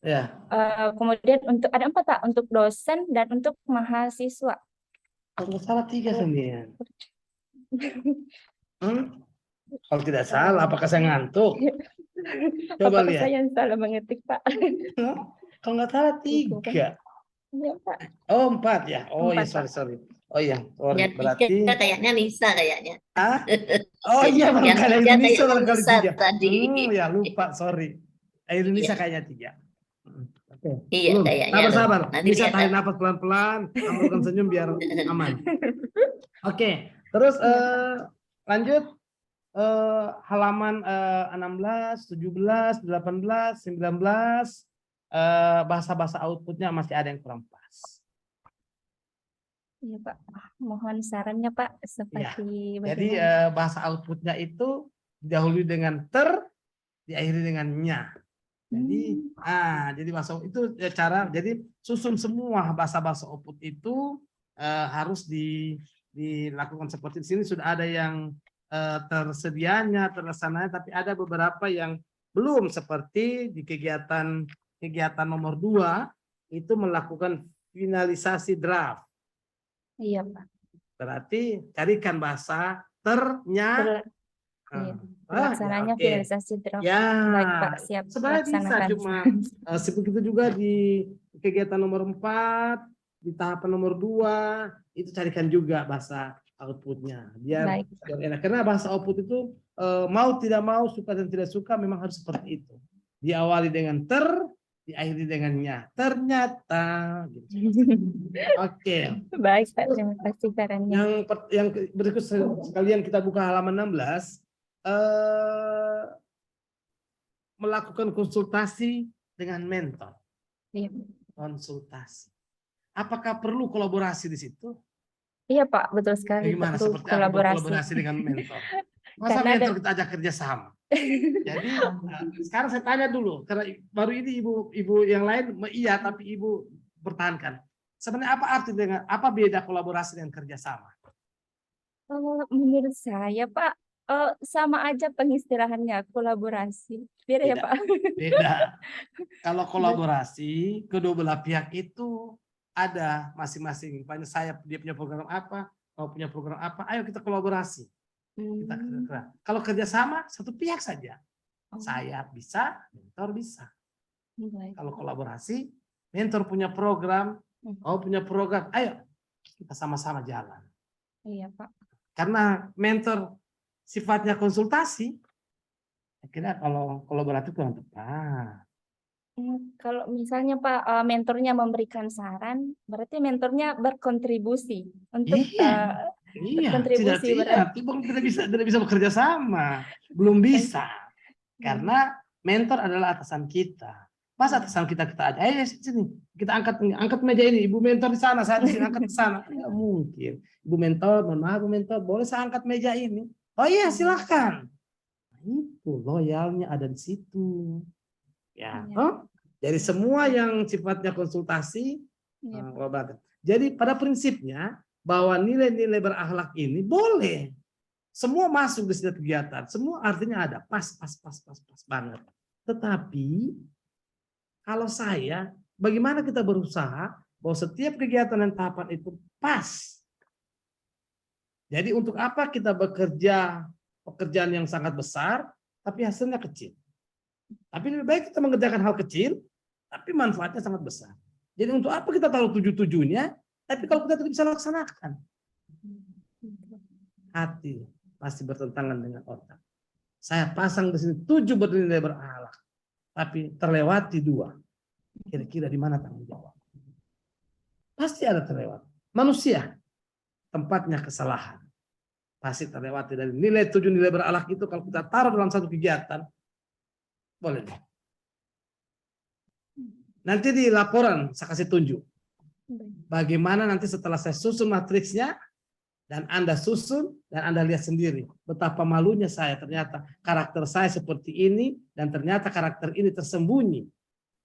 E: kemudian ada 4 Pak, untuk dosen dan untuk mahasiswa.
D: Kalau salah 3 sendirian. Kalau tidak salah, apakah saya ngantuk? Coba lihat.
E: Saya yang salah mengetik Pak.
D: Kalau nggak salah 3.
E: Iya Pak.
D: Oh 4 ya. Oh ya
E: 4,
D: sorry. Oh iya sorry.
A: Yang
D: Berarti.
A: tiga kayaknya Nisa kayaknya.
D: Oh iya barangkali
A: yang
D: Nisa
A: tiga
D: barangkali
A: Nisa
D: 3.
A: tadi.
D: Ya lupa sorry. Nisa kayaknya 3. Oke.
A: Iya kayaknya.
D: Sabar.
A: Nanti
D: Bisa
A: lihat.
D: tarik nafas pelan-pelan, tampilkan senyum biar aman. Oke. Terus lanjut. halaman 16, 17, 18, 19 bahasa-bahasa outputnya masih ada yang kurang pas.
E: Iya Pak, mohon sarannya Pak
D: Ya,
E: seperti
D: jadi
E: bagaimana?
D: bahasa outputnya itu didahului dengan diakhiri dengan nya. Jadi, jadi bahasa itu cara, jadi susun semua bahasa-bahasa output itu harus dilakukan seperti di sini sudah ada yang tersedianya, terlaksananya, tapi ada beberapa yang belum seperti di kegiatan nomor 2 itu melakukan finalisasi draft.
E: Iya Pak.
D: Berarti carikan bahasa ternya.
E: Iya.
D: Ya,
E: Pelaksananya
D: oke.
E: finalisasi draft.
D: Ya,
E: Baik Pak, siap
D: sebenarnya bisa,
E: laksanakan.
D: cuma seperti itu juga di kegiatan nomor 4, di tahapan nomor 2, itu carikan juga bahasa outputnya. Biar
E: Baik.
D: enak. Karena bahasa output itu mau tidak mau, suka dan tidak suka, memang harus seperti itu. Diawali dengan diakhiri dengan nya. Ternyata. Gitu. Oke.
E: Baik Pak, terima kasih sarannya.
D: Yang berikut sekalian kita buka halaman 16. Melakukan konsultasi dengan mentor.
E: Iya.
D: Konsultasi. Apakah perlu kolaborasi di situ?
E: Iya Pak, betul sekali.
D: Bagaimana
E: Perlu
D: seperti apa
E: kolaborasi.
D: berkolaborasi dengan mentor? Masa
E: Karena
D: mentor kita ajak kerjasama? Jadi sekarang saya tanya dulu, karena baru ini ibu yang lain iya, tapi ibu pertahankan. Sebenarnya apa beda kolaborasi dengan kerjasama?
E: Menurut saya Pak, sama aja pengistilahannya kolaborasi. Beda ya
D: Tidak.
E: Pak?
D: Beda. Kalau kolaborasi, kedua belah pihak itu ada masing-masing. Misalnya dia punya program apa, mau punya program apa, ayo kita kolaborasi. Kita kerja. Kalau kerjasama, satu pihak saja. Saya bisa, mentor bisa.
E: Baik.
D: Kalau kolaborasi, mentor punya program, mau punya program, ayo kita sama-sama jalan.
E: Iya Pak.
D: Karena mentor sifatnya konsultasi, akhirnya kalau kolaboratif kurang tepat.
E: Kalau misalnya Pak mentornya memberikan saran, berarti mentornya berkontribusi untuk
D: Iya,
E: berkontribusi
D: tidak bisa bekerja sama, belum bisa. Karena mentor adalah atasan kita. Masa atasan kita aja, ayo sini, kita angkat meja ini, ibu mentor di sana, saya di sini angkat ke sana. Tidak mungkin. Ibu mentor, mohon maaf, ibu mentor, boleh saya angkat meja ini? Oh iya, silahkan. Itu loyalnya ada di situ. Ya, jadi semua yang sifatnya konsultasi, jadi pada prinsipnya bahwa nilai-nilai berakhlak ini boleh semua masuk di setiap kegiatan, semua artinya ada pas banget. Tetapi kalau bagaimana kita berusaha bahwa setiap kegiatan dan tahapan itu pas. Jadi untuk apa kita bekerja pekerjaan yang sangat besar, tapi hasilnya kecil. Tapi lebih baik kita mengerjakan hal kecil, tapi manfaatnya sangat besar. Jadi untuk apa kita taruh tujuh-tujuhnya, tapi kalau kita tidak bisa laksanakan. Hati pasti bertentangan dengan otak. Saya pasang di sini 7 bernilai berakhlak, tapi terlewati 2. Kira-kira di mana tanggung jawab? Pasti ada terlewat. Manusia, tempatnya kesalahan. Pasti terlewati dari nilai 7 nilai berakhlak itu kalau kita taruh dalam satu kegiatan, boleh. Nanti di laporan saya kasih tunjuk. Bagaimana nanti setelah saya susun matriksnya, dan Anda susun, dan Anda lihat sendiri. Betapa malunya saya, ternyata karakter saya seperti ini, dan ternyata karakter ini tersembunyi.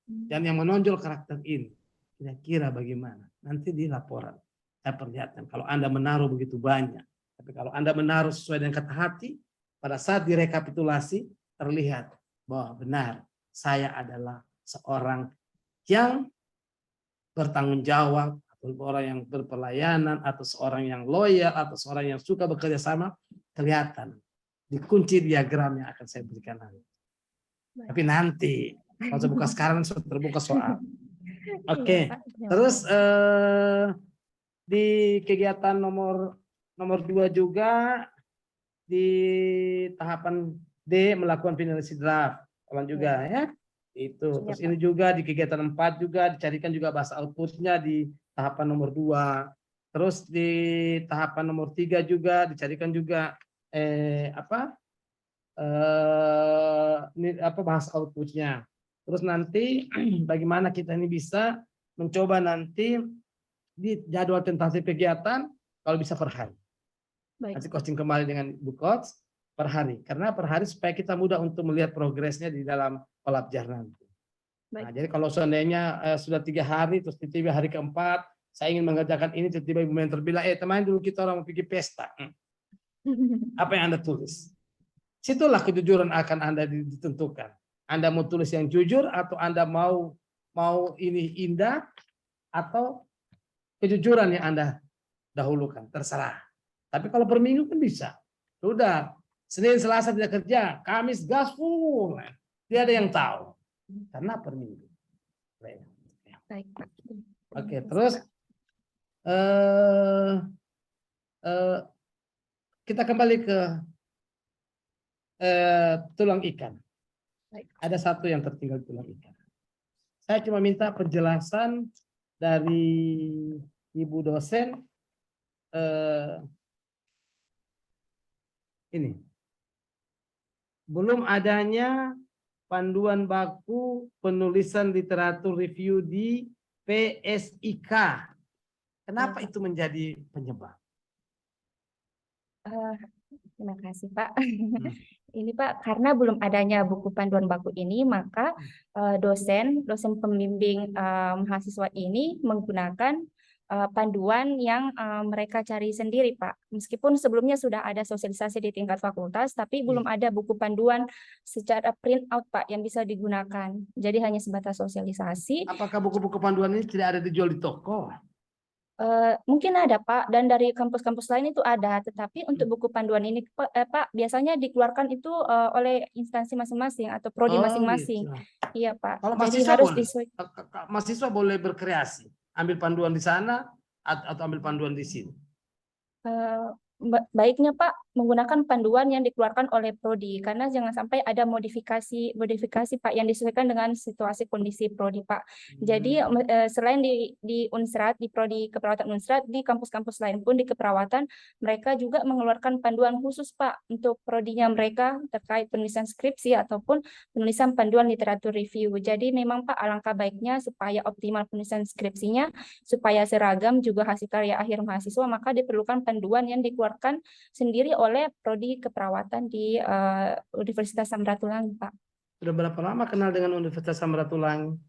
D: Dan yang menonjol karakter ini. Kira-kira bagaimana? Nanti di laporan. Saya perlihatkan, kalau Anda menaruh begitu banyak. Tapi kalau Anda menaruh sesuai dengan kata hati, pada saat direkapitulasi, terlihat bahwa benar, saya adalah seorang yang bertanggung jawab, atau orang yang berpelayanan, atau seorang yang loyal, atau seorang yang suka bekerja sama, kelihatan di kunci diagram yang akan saya berikan nanti. Tapi nanti, kalau saya buka sekarang sudah terbuka soal. Oke. Terus di kegiatan nomor 2 juga di tahapan D melakukan finalisasi draft, juga ya. Itu. Terus ini juga di kegiatan 4 juga dicarikan juga bahasa outputnya di tahapan nomor 2. Terus di tahapan nomor 3 juga dicarikan juga bahas outputnya. Terus nanti bagaimana kita ini bisa mencoba nanti di jadwal tentatif kegiatan kalau bisa per hari.
E: Baik.
D: Nanti coaching kembali dengan Bu Coach per hari. Karena per hari supaya kita mudah untuk melihat progresnya di dalam Kolabjar nanti. Nah,
E: Baik.
D: jadi kalau seandainya sudah 3 hari, terus tiba-tiba hari keempat, saya ingin mengerjakan ini, tiba-tiba Ibu Mentor bilang, teman dulu kita orang mau pergi pesta. Apa yang Anda tulis? Situlah kejujuran akan Anda ditentukan. Anda mau tulis yang jujur atau Anda mau ini indah atau kejujuran yang Anda dahulukan, terserah. Tapi kalau per minggu kan bisa. Sudah, Senin, Selasa tidak kerja, Kamis gas full. Tidak ada yang tahu. Karena per minggu.
E: Baik, Pak.
D: Oke, terus kita kembali ke tulang ikan.
E: Baik.
D: Ada satu yang tertinggal tulang ikan. Saya cuma minta penjelasan dari Ibu dosen ini. Belum adanya panduan baku penulisan literatur review di PSIK. Kenapa itu menjadi penyebab?
E: Terima kasih, Pak. Ini Pak, karena belum adanya buku panduan baku ini, maka dosen pembimbing mahasiswa ini menggunakan panduan yang mereka cari sendiri, Pak. Meskipun sebelumnya sudah ada sosialisasi di tingkat fakultas, tapi belum ada buku panduan secara print out, Pak, yang bisa digunakan. Jadi hanya sebatas sosialisasi.
D: Apakah buku-buku panduan ini tidak ada dijual di toko?
E: Mungkin ada, Pak, dan dari kampus-kampus lain itu ada, tetapi untuk buku panduan ini Pak biasanya dikeluarkan itu oleh instansi masing-masing atau prodi masing-masing.
D: Gitu.
E: Iya, Pak.
D: Kalau
E: Jadi
D: mahasiswa
E: harus
D: boleh, mahasiswa boleh berkreasi, ambil panduan di sana atau ambil panduan di sini.
E: Baiknya Pak menggunakan panduan yang dikeluarkan oleh prodi, karena jangan sampai ada modifikasi Pak yang disesuaikan dengan situasi kondisi prodi, Pak. Jadi selain di Unsrat, di prodi keperawatan Unsrat, di kampus-kampus lain pun di keperawatan mereka juga mengeluarkan panduan khusus, Pak, untuk prodinya mereka terkait penulisan skripsi ataupun penulisan panduan literatur review. Jadi memang Pak, alangkah baiknya supaya optimal penulisan skripsinya, supaya seragam juga hasil karya akhir mahasiswa, maka diperlukan panduan yang dikeluarkan sendiri oleh prodi keperawatan di Universitas Samratulangi, Pak.
D: Sudah berapa lama kenal dengan Universitas Samratulangi?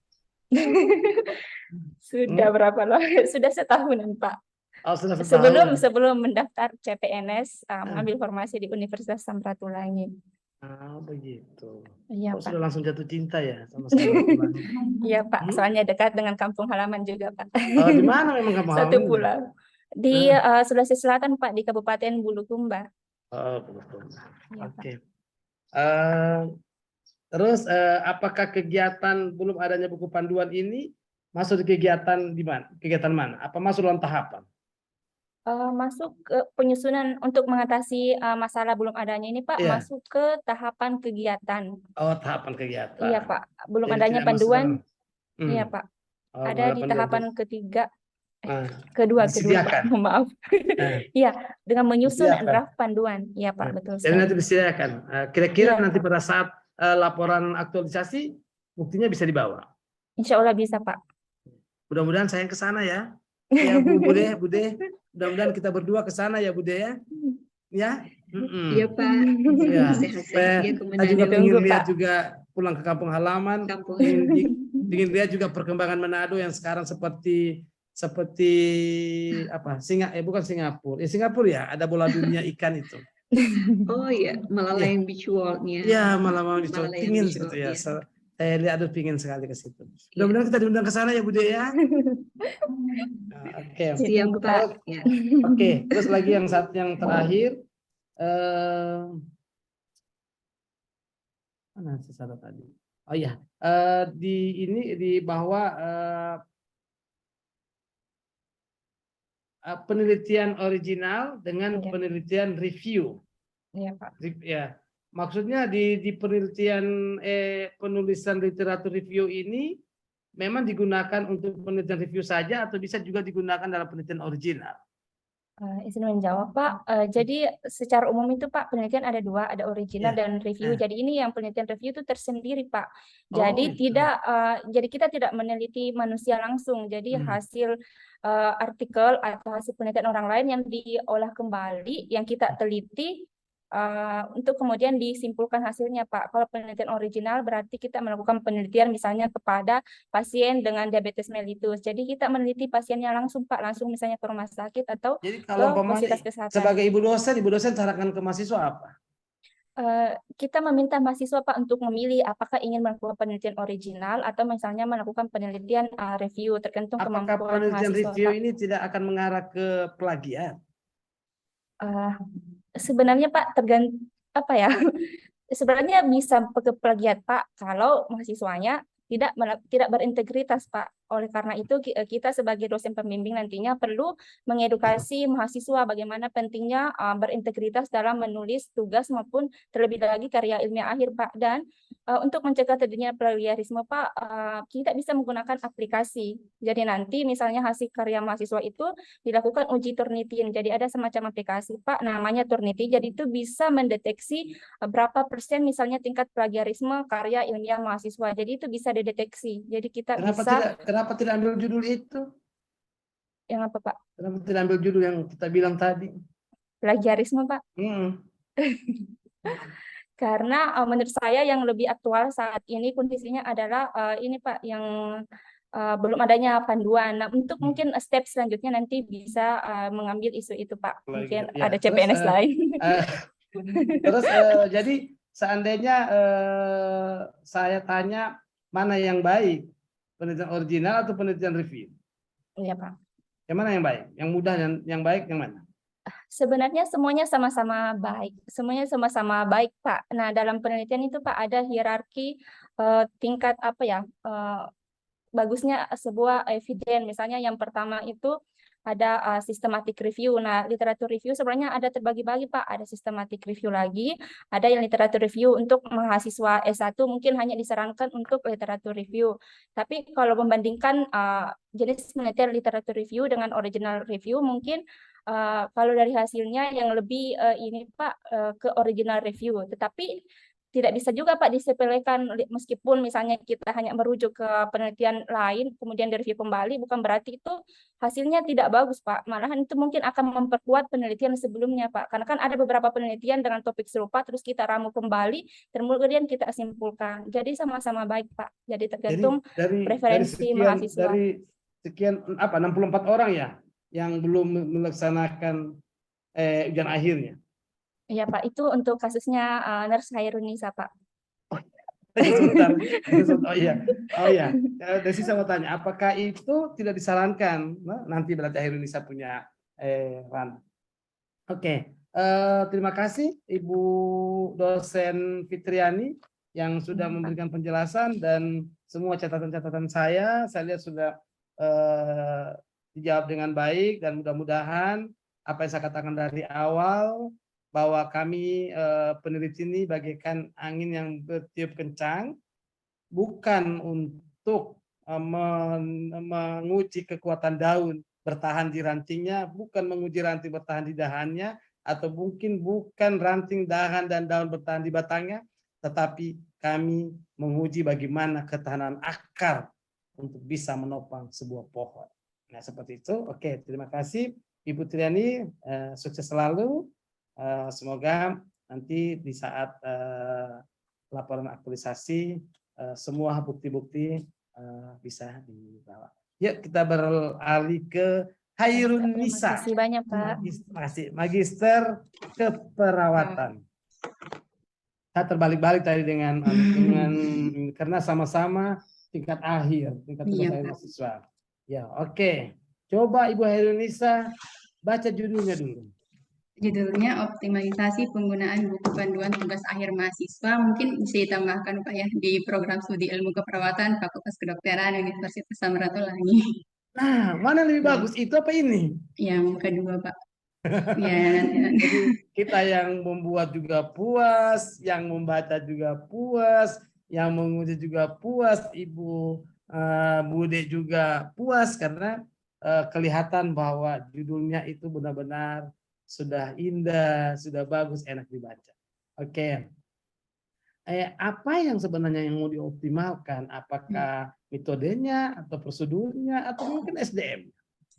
E: Sudah berapa lama? Sudah setahunan, Pak.
D: Oh, sudah setahun.
E: Sebelum mendaftar CPNS, mengambil formasi di Universitas Samratulangi.
D: Begitu.
E: Iya, Pak.
D: Sudah langsung jatuh cinta ya sama Samratulangi?
E: Iya, Pak. Soalnya dekat dengan kampung halaman juga, Pak.
D: Di mana memang kampung halaman?
E: Satu pulau. Di Sulawesi Selatan, Pak, di Kabupaten Bulukumba.
D: Bulukumba.
E: Ya,
D: Oke. Terus apakah kegiatan belum adanya buku panduan ini masuk di kegiatan di mana? Kegiatan mana? Apa masuk dalam tahapan?
E: Masuk ke penyusunan untuk mengatasi masalah belum adanya ini, Pak, masuk ke tahapan kegiatan.
D: Oh, tahapan kegiatan.
E: Iya, Pak. Belum
D: Jadi
E: adanya panduan. Iya, Pak. Ada di tahapan ketiga. Kedua, Pak. Maaf. Iya, dengan menyusun draft panduan. Iya, Pak, betul sekali.
D: Jadi nanti disediakan. Kira-kira nanti pada saat laporan aktualisasi, buktinya bisa dibawa?
E: Insya Allah bisa, Pak.
D: Mudah-mudahan saya ke sana ya. Ya, Bude. Mudah-mudahan kita berdua ke sana ya, Bude ya. Ya.
C: Iya, Pak.
D: Ya.
C: Sehat-sehat.
D: Saya juga ingin lihat juga pulang ke kampung halaman. Ingin lihat juga perkembangan Manado yang sekarang seperti apa? Bukan Singapura. Singapura ya, ada bola dunia ikan itu.
C: Oh iya, Malalayang Beach World-nya.
D: Iya, Malalayang Beach World. Pingin gitu ya. Saya lihat pingin sekali ke situ. Mudah-mudahan kita diundang ke sana ya, Bude ya. Oke.
C: Siap, Pak.
D: Oke, terus lagi yang terakhir. Mana sesuatu tadi? Oh iya, di bahwa penelitian original dengan penelitian review.
E: Iya, Pak.
D: Ya, maksudnya di penelitian penulisan literatur review ini memang digunakan untuk penelitian review saja atau bisa juga digunakan dalam penelitian original?
E: Izin menjawab Pak. Jadi secara umum itu Pak penelitian ada dua, ada original
D: Ya.
E: dan review. Jadi ini yang penelitian review itu tersendiri Pak.
D: Oh,
E: Jadi
D: itu.
E: jadi kita tidak meneliti manusia langsung. Jadi hasil artikel atau hasil penelitian orang lain yang diolah kembali, yang kita teliti untuk kemudian disimpulkan hasilnya Pak. Kalau penelitian original berarti kita melakukan penelitian misalnya kepada pasien dengan diabetes mellitus. Jadi kita meneliti pasiennya langsung Pak, langsung misalnya ke rumah sakit atau
D: Jadi
E: ke
D: kalau
E: fasilitas kesehatan.
D: sebagai ibu dosen sarankan ke mahasiswa apa?
E: Kita meminta mahasiswa Pak untuk memilih apakah ingin melakukan penelitian original atau misalnya melakukan penelitian review, tergantung
D: Apakah
E: kemampuan
D: penelitian
E: mahasiswa
D: review
E: Pak.
D: ini tidak akan mengarah ke plagiat?
E: Sebenarnya Pak apa ya? Sebenarnya bisa ke plagiat Pak kalau mahasiswanya tidak berintegritas Pak. Oleh karena itu kita sebagai dosen pembimbing nantinya perlu mengedukasi mahasiswa bagaimana pentingnya berintegritas dalam menulis tugas maupun terlebih lagi karya ilmiah akhir Pak. Dan untuk mencegah terjadinya plagiarisme Pak, kita bisa menggunakan aplikasi. Jadi nanti misalnya hasil karya mahasiswa itu dilakukan uji Turnitin. Jadi ada semacam aplikasi Pak namanya Turnitin. Jadi itu bisa mendeteksi berapa persen misalnya tingkat plagiarisme karya ilmiah mahasiswa. Jadi itu bisa dideteksi. Jadi kita
D: Kenapa tidak ambil judul itu?
E: yang apa Pak?
D: Kenapa tidak ambil judul yang kita bilang tadi?
E: Plagiarisme Pak. Karena menurut saya yang lebih aktual saat ini kondisinya adalah ini Pak yang belum adanya panduan. Nah, untuk mungkin step selanjutnya nanti bisa mengambil isu itu Pak. Mungkin
D: Ya.
E: ada CPNS lain.
D: Terus jadi seandainya saya tanya mana yang baik, penelitian original atau penelitian review?
E: Iya Pak.
D: Yang mana yang baik? Yang mudah dan yang baik yang mana?
E: Sebenarnya semuanya sama-sama baik. Semuanya sama-sama baik, Pak. Nah, dalam penelitian itu Pak ada hierarki tingkat apa ya? Bagusnya sebuah eviden. Misalnya yang pertama itu ada systematic review. Nah, literatur review sebenarnya ada terbagi-bagi, Pak. Ada systematic review lagi, ada yang literatur review untuk mahasiswa S1 mungkin hanya disarankan untuk literatur review. Tapi kalau membandingkan jenis penelitian literatur review dengan original review, mungkin kalau dari hasilnya yang lebih ini Pak ke original review. Tetapi tidak bisa juga Pak disepelekan, meskipun misalnya kita hanya merujuk ke penelitian lain kemudian direview kembali, bukan berarti itu hasilnya tidak bagus Pak. Malahan itu mungkin akan memperkuat penelitian sebelumnya Pak. Karena kan ada beberapa penelitian dengan topik serupa terus kita ramu kembali, kemudian kita simpulkan. Jadi sama-sama baik Pak. Jadi tergantung preferensi mahasiswa.
D: Dari sekian 64 orang ya yang belum melaksanakan ujian akhirnya.
E: Iya Pak, itu untuk kasusnya Nurse Hairunisa Pak.
D: Sebentar. Oh iya. Desi saya mau tanya, apakah itu tidak disarankan? Nah, nanti berarti Hairunisa punya ranah. Oke, terima kasih Ibu dosen Fitriani yang sudah memberikan penjelasan dan semua catatan-catatan saya lihat sudah dijawab dengan baik dan mudah-mudahan apa yang saya katakan dari awal bahwa kami peneliti ini bagaikan angin yang bertiup kencang, bukan untuk menguji kekuatan daun bertahan di rantingnya, bukan menguji ranting bertahan di dahannya, atau mungkin bukan ranting, dahan, dan daun bertahan di batangnya, tetapi kami menguji bagaimana ketahanan akar untuk bisa menopang sebuah pohon. Nah, seperti itu. Oke, terima kasih Ibu Triani, sukses selalu. Semoga nanti di saat laporan aktualisasi semua bukti-bukti bisa dibawa. Yuk kita beralih ke Hairunisa.
E: Terima kasih banyak Pak.
D: Magister keperawatan. Saya terbalik-balik tadi dengan karena sama-sama tingkat akhir, tingkat tugas akhir mahasiswa. Ya, oke. Coba Ibu Hairunisa baca judulnya dulu.
B: Judulnya optimalisasi penggunaan buku panduan tugas akhir mahasiswa. Mungkin bisa ditambahkan Pak ya di program studi ilmu keperawatan Fakultas Kedokteran Universitas Samratulangi.
D: Nah, mana lebih bagus itu apa ini?
B: Yang kedua Pak. Ya, nanti.
D: Jadi kita yang membuat juga puas, yang membaca juga puas, yang menguji juga puas, Ibu Bude juga puas karena kelihatan bahwa judulnya itu benar-benar sudah indah, sudah bagus, enak dibaca. Oke. Apa yang sebenarnya yang mau dioptimalkan? Apakah metodenya atau prosedurnya atau mungkin SDM?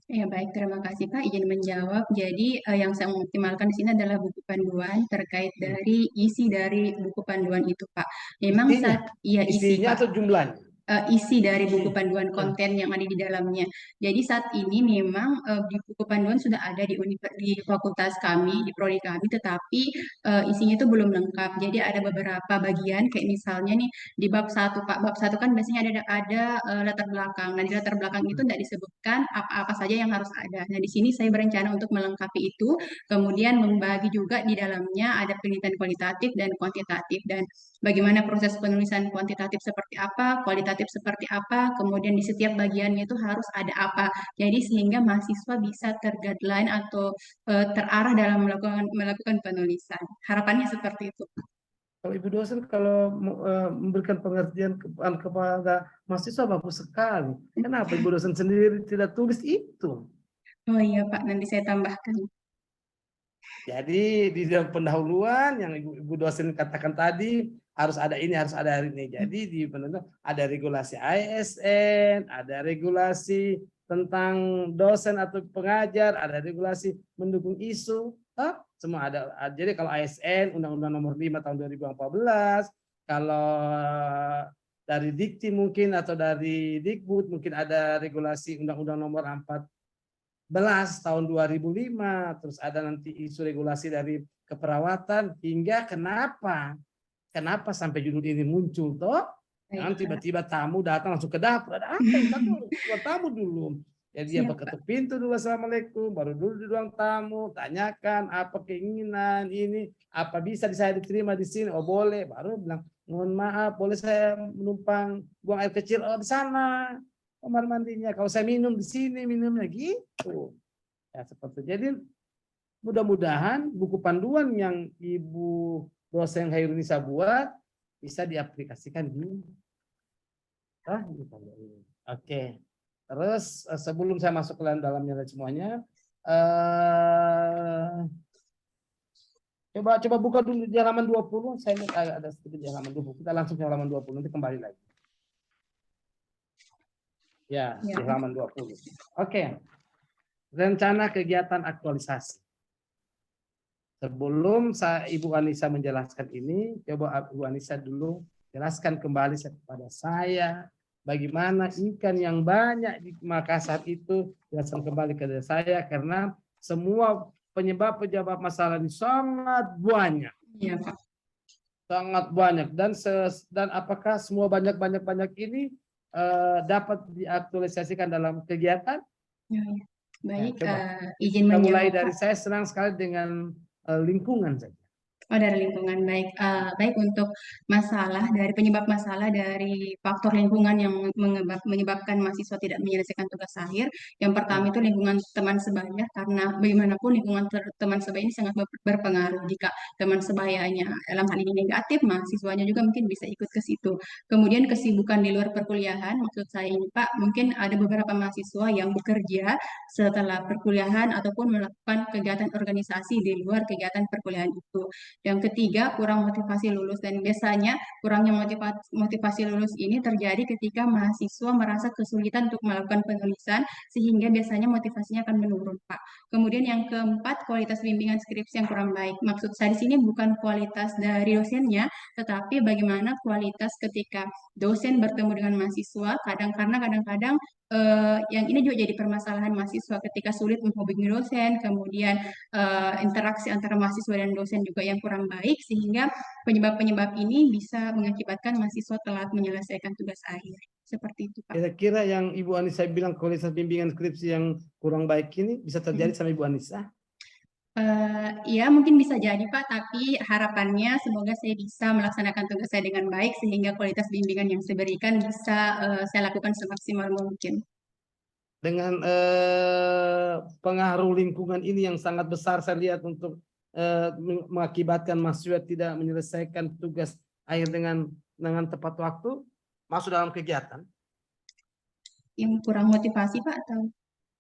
B: Ya, baik, terima kasih Pak. Izin menjawab. Jadi yang saya mengoptimalkan di sini adalah buku panduan terkait dari isi dari buku panduan itu, Pak. Memang
D: Isinya?
B: isi,
D: Isinya
B: Pak.
D: atau jumlahnya?
B: Isi dari buku
D: Isi.
B: panduan konten yang ada di dalamnya. Jadi saat ini memang di buku panduan sudah ada di fakultas kami, di prodi kami, tetapi isinya itu belum lengkap. Jadi ada beberapa bagian kayak misalnya nih di bab 1, Pak. Bab 1 kan biasanya ada latar belakang. Nah, di latar belakang itu tidak disebutkan apa-apa saja yang harus ada. Nah, di sini saya berencana untuk melengkapi itu, kemudian membagi juga di dalamnya ada penelitian kualitatif dan kuantitatif, dan bagaimana proses penulisan kuantitatif seperti apa, kualitatif seperti apa, kemudian di setiap bagiannya itu harus ada apa. Jadi sehingga mahasiswa bisa terguideline atau terarah dalam melakukan penulisan. Harapannya seperti itu.
D: Kalau Ibu dosen kalau memberikan pengertian kepada mahasiswa bagus sekali. Kenapa Ibu dosen sendiri tidak tulis itu?
B: Oh iya Pak, nanti saya tambahkan.
D: Jadi di dalam pendahuluan yang Ibu dosen katakan tadi harus ada ini, harus ada ini. Jadi di pendahuluan ada regulasi ASN, ada regulasi tentang dosen atau pengajar, ada regulasi mendukung isu. Semua ada. Jadi kalau ASN Undang-Undang Nomor 5 Tahun 2014, kalau dari Dikti mungkin atau dari Dikbud mungkin ada regulasi Undang-Undang Nomor 14 tahun 2005, terus ada nanti isu regulasi dari keperawatan, hingga kenapa sampai judul ini muncul toh? Jangan tiba-tiba tamu datang langsung ke dapur, ada apa? Kita tuh buat tamu dulu. Jadi dia ketuk pintu dulu, assalamualaikum, baru dulu di ruang tamu, tanyakan apa keinginan ini, apa bisa saya diterima di sini, oh boleh, baru bilang mohon maaf, boleh saya menumpang buang air kecil, oh di sana kamar mandinya, kalau saya minum di sini minumnya gitu. Ya seperti jadi mudah-mudahan buku panduan yang Ibu dosen Hairunisa buat bisa diaplikasikan di Oke. Terus sebelum saya masuk ke dalamnya dan semuanya, coba buka dulu di halaman 20. Saya lihat ada sedikit di halaman 20. Kita langsung ke halaman 20, nanti kembali lagi. Ya, di halaman 20. Oke. Rencana kegiatan aktualisasi. Sebelum Ibu Anissa menjelaskan ini, coba Ibu Anissa dulu jelaskan kembali kepada saya bagaimana ikan yang banyak di Makassar itu, jelaskan kembali ke saya karena semua penyebab masalah ini sangat banyak.
B: Iya, Pak.
D: Sangat banyak dan apakah semua banyak ini dapat diaktualisasikan dalam kegiatan?
B: Ya, baik,
D: izin menjawab. Mulai dari saya senang sekali dengan lingkungan saja.
B: Oh, dari lingkungan, baik. Baik, untuk penyebab masalah dari faktor lingkungan yang menyebabkan mahasiswa tidak menyelesaikan tugas akhir. Yang pertama itu lingkungan teman sebaya, karena bagaimanapun lingkungan teman sebaya ini sangat berpengaruh. Jika teman sebayanya dalam hal ini negatif, mahasiswanya juga mungkin bisa ikut ke situ. Kemudian kesibukan di luar perkuliahan, maksud saya ini Pak, mungkin ada beberapa mahasiswa yang bekerja setelah perkuliahan ataupun melakukan kegiatan organisasi di luar kegiatan perkuliahan itu. Yang ketiga, kurang motivasi lulus, dan biasanya kurangnya motivasi lulus ini terjadi ketika mahasiswa merasa kesulitan untuk melakukan penulisan, sehingga biasanya motivasinya akan menurun, Pak. Kemudian yang keempat, kualitas bimbingan skripsi yang kurang baik. Maksud saya di sini bukan kualitas dari dosennya, tetapi bagaimana kualitas ketika dosen bertemu dengan mahasiswa. Kadang-kadang yang ini juga jadi permasalahan mahasiswa ketika sulit menghubungi dosen, kemudian interaksi antara mahasiswa dan dosen juga yang kurang baik, sehingga penyebab-penyebab ini bisa mengakibatkan mahasiswa telat menyelesaikan tugas akhir. Seperti itu, Pak.
D: Kira-kira yang Ibu Anissa bilang kualitas bimbingan skripsi yang kurang baik ini bisa terjadi sama Ibu Anissa?
B: Ya, mungkin bisa jadi Pak, tapi harapannya semoga saya bisa melaksanakan tugas saya dengan baik sehingga kualitas bimbingan yang saya berikan bisa saya lakukan semaksimal mungkin.
D: Dengan pengaruh lingkungan ini yang sangat besar saya lihat untuk mengakibatkan mahasiswa tidak menyelesaikan tugas akhir dengan tepat waktu, masuk dalam kegiatan.
B: Yang kurang motivasi Pak atau?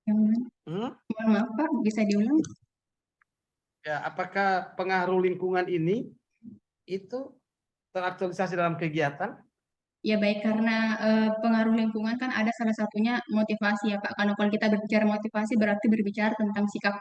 B: Yang mana?
D: Hmm?
B: Mohon maaf Pak, bisa diulang?
D: Ya, apakah pengaruh lingkungan ini itu teraktualisasi dalam kegiatan?
B: Ya baik, karena pengaruh lingkungan kan ada salah satunya motivasi ya Pak. Karena kalau kita berbicara motivasi berarti berbicara tentang sikap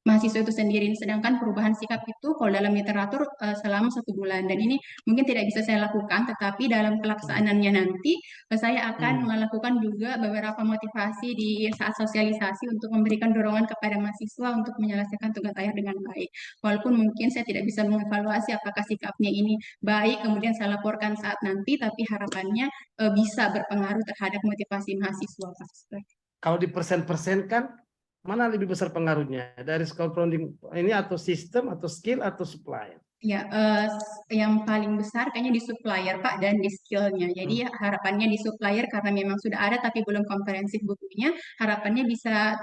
B: mahasiswa itu sendiri. Sedangkan perubahan sikap itu kalau dalam literatur selama 1 bulan. Dan ini mungkin tidak bisa saya lakukan, tetapi dalam pelaksanaannya nanti saya akan melakukan juga beberapa motivasi di saat sosialisasi untuk memberikan dorongan kepada mahasiswa untuk menyelesaikan tugas akhir dengan baik. Walaupun mungkin saya tidak bisa mengevaluasi apakah sikapnya ini baik, kemudian saya laporkan saat nanti, tapi harapannya bisa berpengaruh terhadap motivasi mahasiswa, Pak.
D: Kalau di persen-persenkan, mana lebih besar pengaruhnya? Dari scaffolding ini atau sistem atau skill atau supplier?
B: Ya, yang paling besar kayaknya di supplier Pak dan di skillnya. Jadi harapannya di supplier karena memang sudah ada tapi belum komprehensif bukunya. Harapannya bisa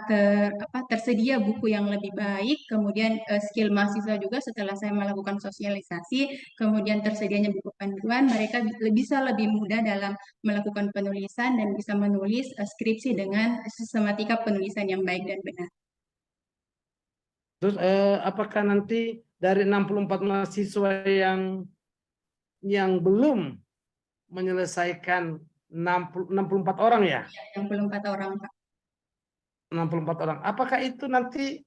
B: tersedia buku yang lebih baik. Kemudian skill mahasiswa juga setelah saya melakukan sosialisasi, kemudian tersedianya buku panduan, mereka bisa lebih mudah dalam melakukan penulisan dan bisa menulis skripsi dengan sistematika penulisan yang baik dan benar.
D: Terus apakah nanti dari 64 mahasiswa yang belum menyelesaikan 64 orang ya?
B: 64 orang, Pak.
D: 64 orang. Apakah itu nanti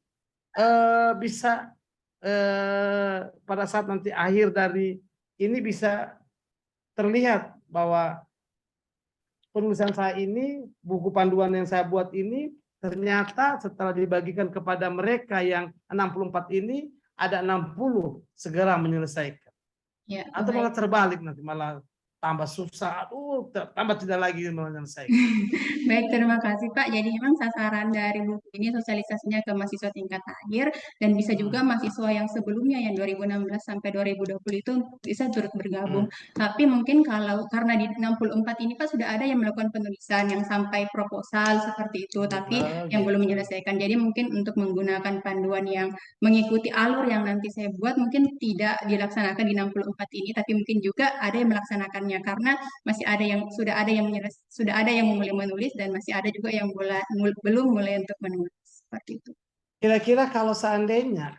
D: bisa pada saat nanti akhir dari ini bisa terlihat bahwa penulisan saya ini, buku panduan yang saya buat ini ternyata setelah dibagikan kepada mereka yang 64 ini ada 60 segera menyelesaikan.
B: Ya,
D: Atau
B: baik.
D: malah terbalik nanti, malah tambah susah, tambah tidak lagi menyelesaikan.
B: Baik, terima kasih Pak. Jadi memang sasaran dari buku ini sosialisasinya ke mahasiswa tingkat akhir dan bisa juga mahasiswa yang sebelumnya yang 2016 sampai 2020 itu bisa turut bergabung. Tapi mungkin kalau karena di 64 ini Pak sudah ada yang melakukan penulisan yang sampai proposal seperti itu, tapi yang belum menyelesaikan. Jadi mungkin untuk menggunakan panduan yang mengikuti alur yang nanti saya buat mungkin tidak dilaksanakan di 64 ini, tapi mungkin juga ada yang melaksanakannya karena masih ada yang sudah ada yang mulai menulis dan masih ada juga yang belum mulai untuk menulis seperti itu.
D: Kira-kira kalau seandainya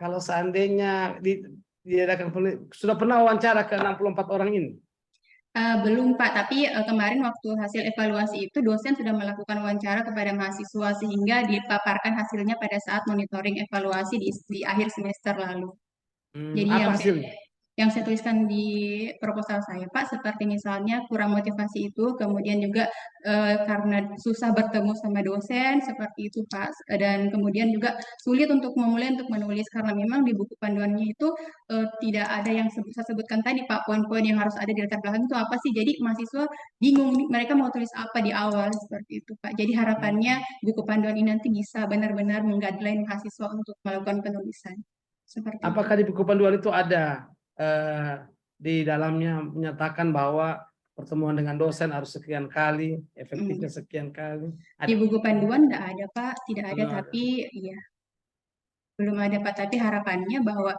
D: diadakan sudah pernah wawancara ke 64 orang ini?
B: Belum Pak, tapi kemarin waktu hasil evaluasi itu dosen sudah melakukan wawancara kepada mahasiswa sehingga dipaparkan hasilnya pada saat monitoring evaluasi di akhir semester lalu. Jadi
D: Apa hasilnya?
B: yang saya tuliskan di proposal saya Pak, seperti misalnya kurang motivasi itu, kemudian juga karena susah bertemu sama dosen, seperti itu Pak, dan kemudian juga sulit untuk memulai untuk menulis, karena memang di buku panduannya itu tidak ada yang saya sebutkan tadi Pak, poin-poin yang harus ada di latar belakang itu apa sih, jadi mahasiswa bingung, mereka mau tulis apa di awal, seperti itu Pak. Jadi harapannya buku panduan ini nanti bisa benar-benar mengguideline mahasiswa untuk melakukan penulisan. Seperti
D: Apakah di buku panduan itu ada di dalamnya menyatakan bahwa pertemuan dengan dosen harus sekian kali, efektifnya sekian kali?
B: Di buku panduan tidak ada Pak, tidak ada,
D: Belum ada.
B: tapi ya belum ada Pak. Tapi harapannya bahwa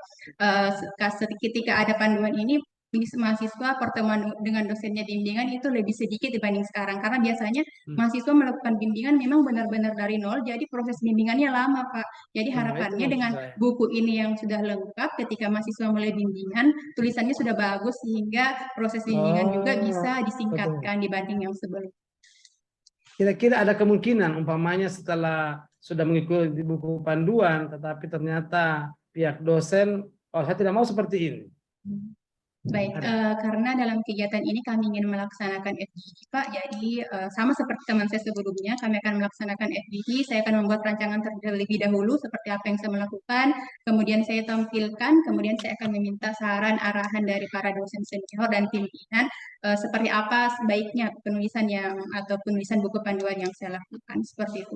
B: ketika ada panduan ini mahasiswa pertemuan dengan dosennya bimbingan itu lebih sedikit dibanding sekarang, karena biasanya mahasiswa melakukan bimbingan memang benar-benar dari nol, jadi proses bimbingannya lama Pak. Jadi harapannya dengan buku ini yang sudah lengkap, ketika mahasiswa mulai bimbingan tulisannya sudah bagus sehingga proses bimbingan juga bisa disingkatkan dibanding yang sebelumnya.
D: Kira-kira ada kemungkinan umpamanya setelah sudah mengikuti buku panduan tetapi ternyata pihak dosen, oh saya tidak mau seperti ini.
B: Baik, karena dalam kegiatan ini kami ingin melaksanakan FGD Pak, jadi sama seperti teman saya sebelumnya, kami akan melaksanakan FGD, saya akan membuat rancangan terlebih dahulu seperti apa yang saya melakukan, kemudian saya tampilkan, kemudian saya akan meminta saran arahan dari para dosen senior dan pimpinan, seperti apa sebaiknya penulisan penulisan buku panduan yang saya lakukan, seperti itu.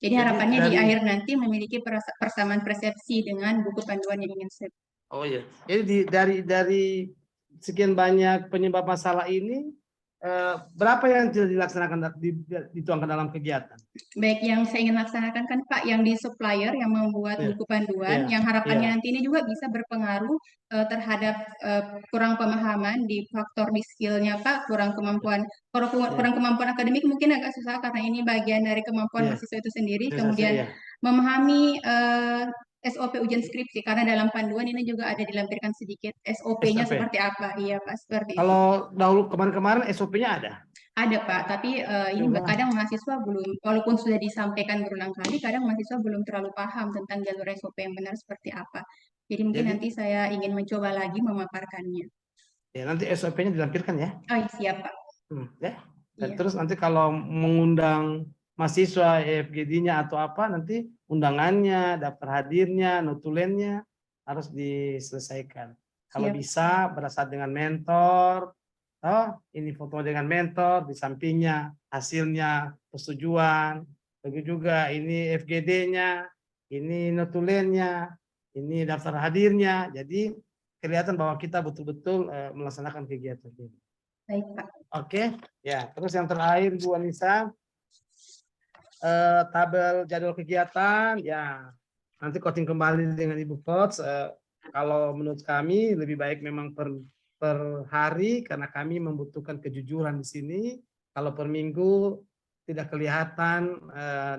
B: Jadi harapannya di akhir nanti memiliki persamaan persepsi dengan buku panduan yang ingin saya.
D: Oh iya. Jadi dari sekian banyak penyebab masalah ini berapa yang tidak dilaksanakan dituangkan dalam kegiatan?
B: Baik, yang saya ingin laksanakan kan Pak, yang di supplier yang membuat
D: Iya,
B: buku panduan,
D: iya,
B: yang harapannya
D: iya.
B: nanti ini juga bisa berpengaruh terhadap kurang pemahaman di faktor di skillnya Pak, kurang kemampuan, kalau kurang kemampuan akademik mungkin agak susah karena ini bagian dari kemampuan
D: Iya.
B: mahasiswa itu sendiri.
D: Iya,
B: Kemudian
D: iya.
B: memahami SOP ujian skripsi, karena dalam panduan ini juga ada dilampirkan sedikit SOP-nya
D: SOP.
B: seperti apa. Iya Pak, seperti itu.
D: Kalau dahulu kemarin-kemarin SOP-nya ada.
B: Ada Pak, tapi ini
D: Coba.
B: kadang mahasiswa belum, walaupun sudah disampaikan berulang kali, kadang mahasiswa belum terlalu paham tentang jalur SOP yang benar seperti apa. Jadi mungkin
D: Jadi-
B: nanti saya ingin mencoba lagi memaparkannya.
D: Ya, nanti SOP-nya dilampirkan ya.
B: Oh iya, siap Pak.
D: Ya. Dan
B: Iya.
D: terus nanti kalau mengundang mahasiswa EFGD-nya atau apa, nanti undangannya, daftar hadirnya, notulennya harus diselesaikan. Kalau
B: Siap.
D: bisa berasal dengan mentor, ini foto dengan mentor, di sampingnya hasilnya persetujuan, begitu juga ini FGD-nya, ini notulennya, ini daftar hadirnya. Jadi kelihatan bahwa kita betul-betul melaksanakan kegiatan ini.
B: Baik Pak.
D: Oke, ya. Terus yang terakhir Bu Anissa, tabel jadwal kegiatan, ya nanti coaching kembali dengan Ibu Coach. Kalau menurut kami lebih baik memang per hari karena kami membutuhkan kejujuran di sini. Kalau per minggu tidak kelihatan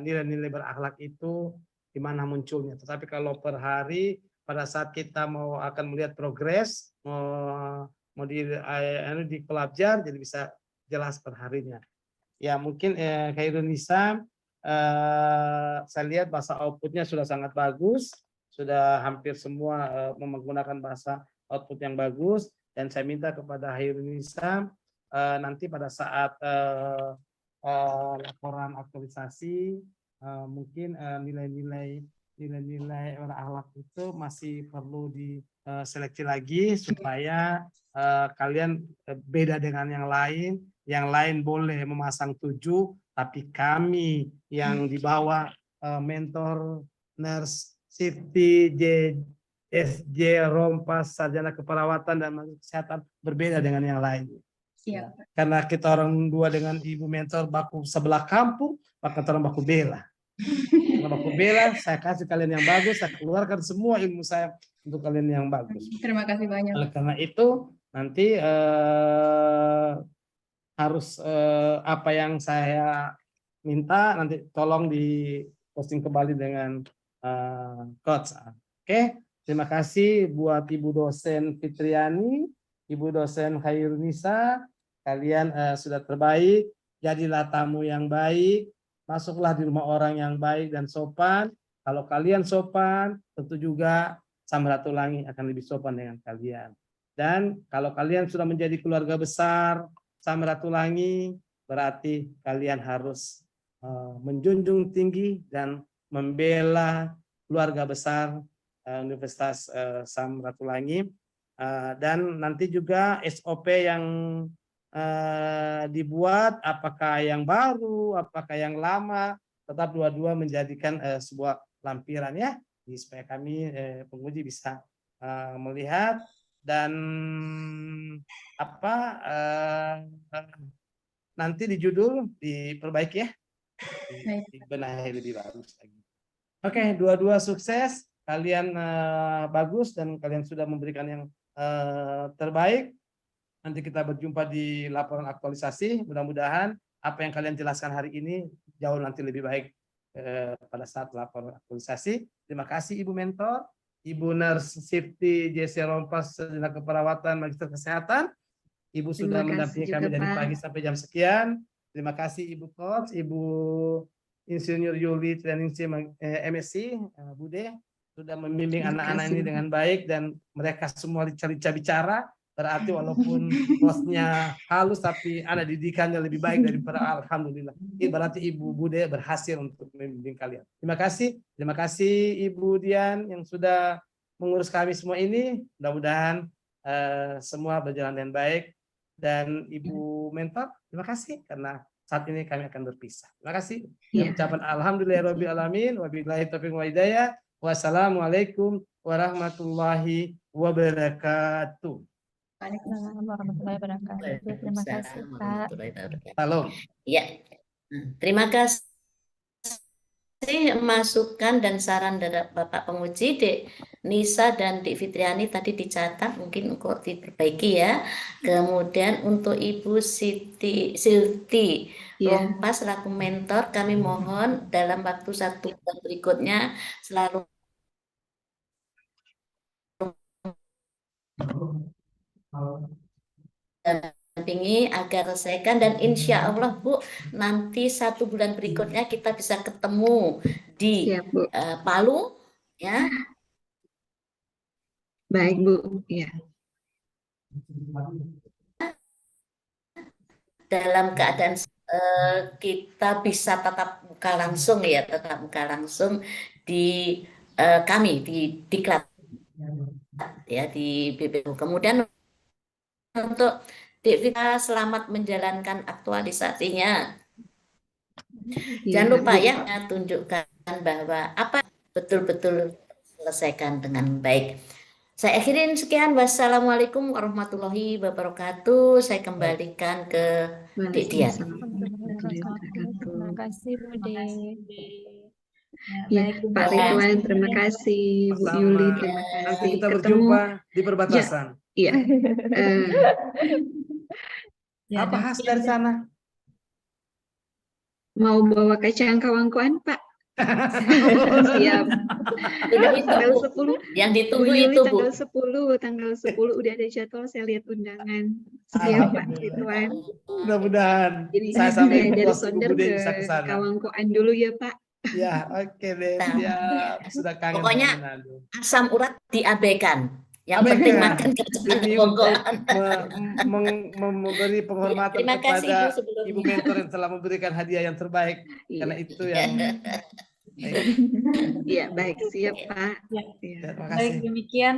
D: nilai-nilai berakhlak itu di mana munculnya. Tetapi kalau per hari pada saat kita akan melihat progres, mau di Kolabjar jadi bisa jelas per harinya. Ya mungkin Kak Irunisa, saya lihat bahasa outputnya sudah sangat bagus, sudah hampir semua menggunakan bahasa output yang bagus, dan saya minta kepada Irunisa nanti pada saat laporan aktualisasi mungkin nilai-nilai berakhlak itu masih perlu diseleksi lagi supaya kalian beda dengan yang lain. Yang lain boleh memasang 7, tapi kami yang di bawah mentor nurse safety JSJ Rompas sarjana keperawatan dan kesehatan berbeda dengan yang lain.
B: Siap.
D: Karena kita orang dua dengan ibu mentor baku sebelah kampung, maka kita orang baku bela. Karena baku bela, saya kasih kalian yang bagus, saya keluarkan semua ilmu saya untuk kalian yang bagus.
B: Terima kasih banyak.
D: Oleh karena itu nanti harus apa yang saya minta nanti tolong di posting kembali dengan coach. Oke, terima kasih buat Ibu dosen Fitriani, Ibu dosen Khairunisa, kalian sudah terbaik, jadilah tamu yang baik, masuklah di rumah orang yang baik dan sopan. Kalau kalian sopan, tentu juga Samratulangi akan lebih sopan dengan kalian. Dan kalau kalian sudah menjadi keluarga besar Samratulangi, berarti kalian harus menjunjung tinggi dan membela keluarga besar Universitas Samratulangi. Dan nanti juga SOP yang dibuat, apakah yang baru, apakah yang lama, tetap dua-dua menjadikan sebuah lampiran ya, supaya kami penguji bisa melihat. Dan nanti di judul diperbaiki ya, dibenahi lebih bagus lagi. Oke, dua-dua sukses, kalian bagus dan kalian sudah memberikan yang terbaik. Nanti kita berjumpa di laporan aktualisasi. Mudah-mudahan apa yang kalian jelaskan hari ini jauh nanti lebih baik pada saat laporan aktualisasi. Terima kasih Ibu Mentor, Ibu Nurse Safety JC Rompas sarjana keperawatan magister kesehatan. Ibu sudah mendampingi kami dari pagi sampai jam sekian. Terima kasih Ibu Coach, Ibu Insinyur Yuli Training MSc Bude sudah membimbing anak-anak ini dengan baik dan mereka semua lincah-lincah bicara. Berarti walaupun bosnya halus tapi anak didikannya lebih baik daripada alhamdulillah. Ini berarti Ibu Bude berhasil untuk membimbing kalian. Terima kasih Ibu Dian yang sudah mengurus kami semua ini. Mudah-mudahan semua berjalan dengan baik. Dan Ibu Mentor, terima kasih karena saat ini kami akan berpisah. Terima kasih. Ucapan alhamdulillahirabbil alamin wabillahi taufiq wal hidayah. Wassalamualaikum warahmatullahi wabarakatuh.
E: Waalaikumsalam warahmatullahi wabarakatuh. Terima kasih,
A: Waalaikumsalam
E: Pak.
A: warahmatullahi wabarakatuh.
D: Halo.
A: Ya, terima kasih masukan dan saran dari Bapak Penguji, Dek Nisa dan Dek Fitriani tadi dicatat, mungkin untuk diperbaiki ya. Kemudian untuk Ibu Silti
C: Ya,
A: Rompas selaku mentor, kami mohon dalam waktu 1 bulan berikutnya selalu dampingi agar selesaikan, dan insya Allah Bu, nanti 1 bulan berikutnya kita bisa ketemu di
C: siap Bu.
A: Palu ya.
C: Baik Bu. Ya.
A: Dalam keadaan kita bisa tatap muka langsung ya, tatap muka langsung di kami di Diklat ya, di BPU. Kemudian untuk Dek Vita selamat menjalankan aktualisasinya.
C: Iya,
A: Jangan lupa
C: Bu.
A: ya tunjukkan bahwa apa betul-betul selesaikan dengan baik. Saya akhirin sekian. Wassalamualaikum warahmatullahi wabarakatuh. Saya kembalikan ke Dek Dian.
C: Waalaikumsalam warahmatullahi wabarakatuh.
E: Terima kasih, Bude.
C: Ya,
B: Baik, Bu
C: Pak
B: Dian.
C: Ridwan, terima kasih. Bu
D: Sama.
C: Yuli, terima
D: Nanti
C: kasih.
D: kita
C: Ketemu.
D: berjumpa di perbatasan.
C: Iya.
B: Ya,
D: Apa khas dari sana?
C: Mau bawa kacang kawangkuan, Pak? Siap.
A: Sudah itu,
C: Tanggal
A: Bu.
C: 10.
A: Yang
C: Bu
A: ditunggu
C: Yuli
A: itu, Bu.
C: tanggal 10 udah ada jadwal, saya lihat undangan. Siap, Pak Ridwan.
D: Mudah-mudahan
C: Jadi
D: saya sampai
C: dari
D: puas Ibu
C: Sonder
D: Bude
C: ke
D: bisa ke sana.
C: Kawangkoan dulu ya, Pak.
D: Ya, oke deh,
A: Nah.
D: siap. Sudah kangen
A: Pokoknya
D: sama Manado.
A: asam urat diabaikan. Yang
D: Abaikan.
A: penting makan kacang
D: Demi untuk memberi penghormatan
A: Terima kasih,
D: kepada
A: Ibu, sebelumnya.
D: Ibu mentor yang telah memberikan hadiah yang terbaik. Karena
C: Iya.
D: itu yang baik.
C: Iya, baik, siap, Pak.
B: Ya.
C: Iya.
D: Ya, terima
B: Baik,
D: kasih.
B: demikian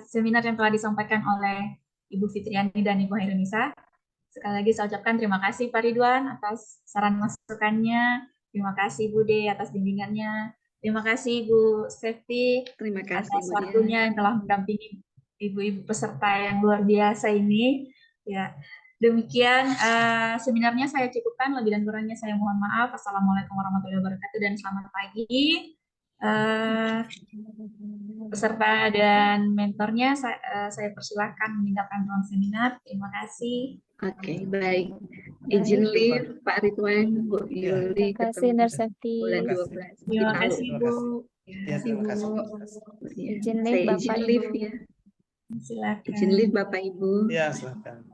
B: seminar yang telah disampaikan oleh Ibu Fitriani dan Ibu Hairunisa. Sekali lagi saya ucapkan terima kasih Pak Ridwan atas saran masukannya. Terima kasih Bude atas bimbingannya. Terima kasih Bu Sefti
C: Terima kasih,
B: atas
C: Bu Dian.
B: waktunya yang telah mendampingi ibu-ibu peserta yang luar biasa ini. Ya, demikian seminarnya saya cukupkan. Lebih dan kurangnya saya mohon maaf. Assalamualaikum warahmatullahi wabarakatuh dan selamat pagi. Peserta dan mentornya saya persilahkan meninggalkan ruang seminar. Terima kasih.
C: Oke, baik. Izin live Pak Ridwan, Bu Yuli,
E: Terima kasih,
C: ketemu
E: Nursati.
C: bulan
D: Terima kasih.
C: 12 di
B: Terima
C: Palu.
B: kasih Bu.
D: Ya, terima kasih.
C: Iya.
E: Izin live,
C: Saya
E: Bapak,
C: izin
E: Ibu.
C: live ya.
B: Silakan.
C: Izin live Bapak Ibu.
D: Ya, silakan.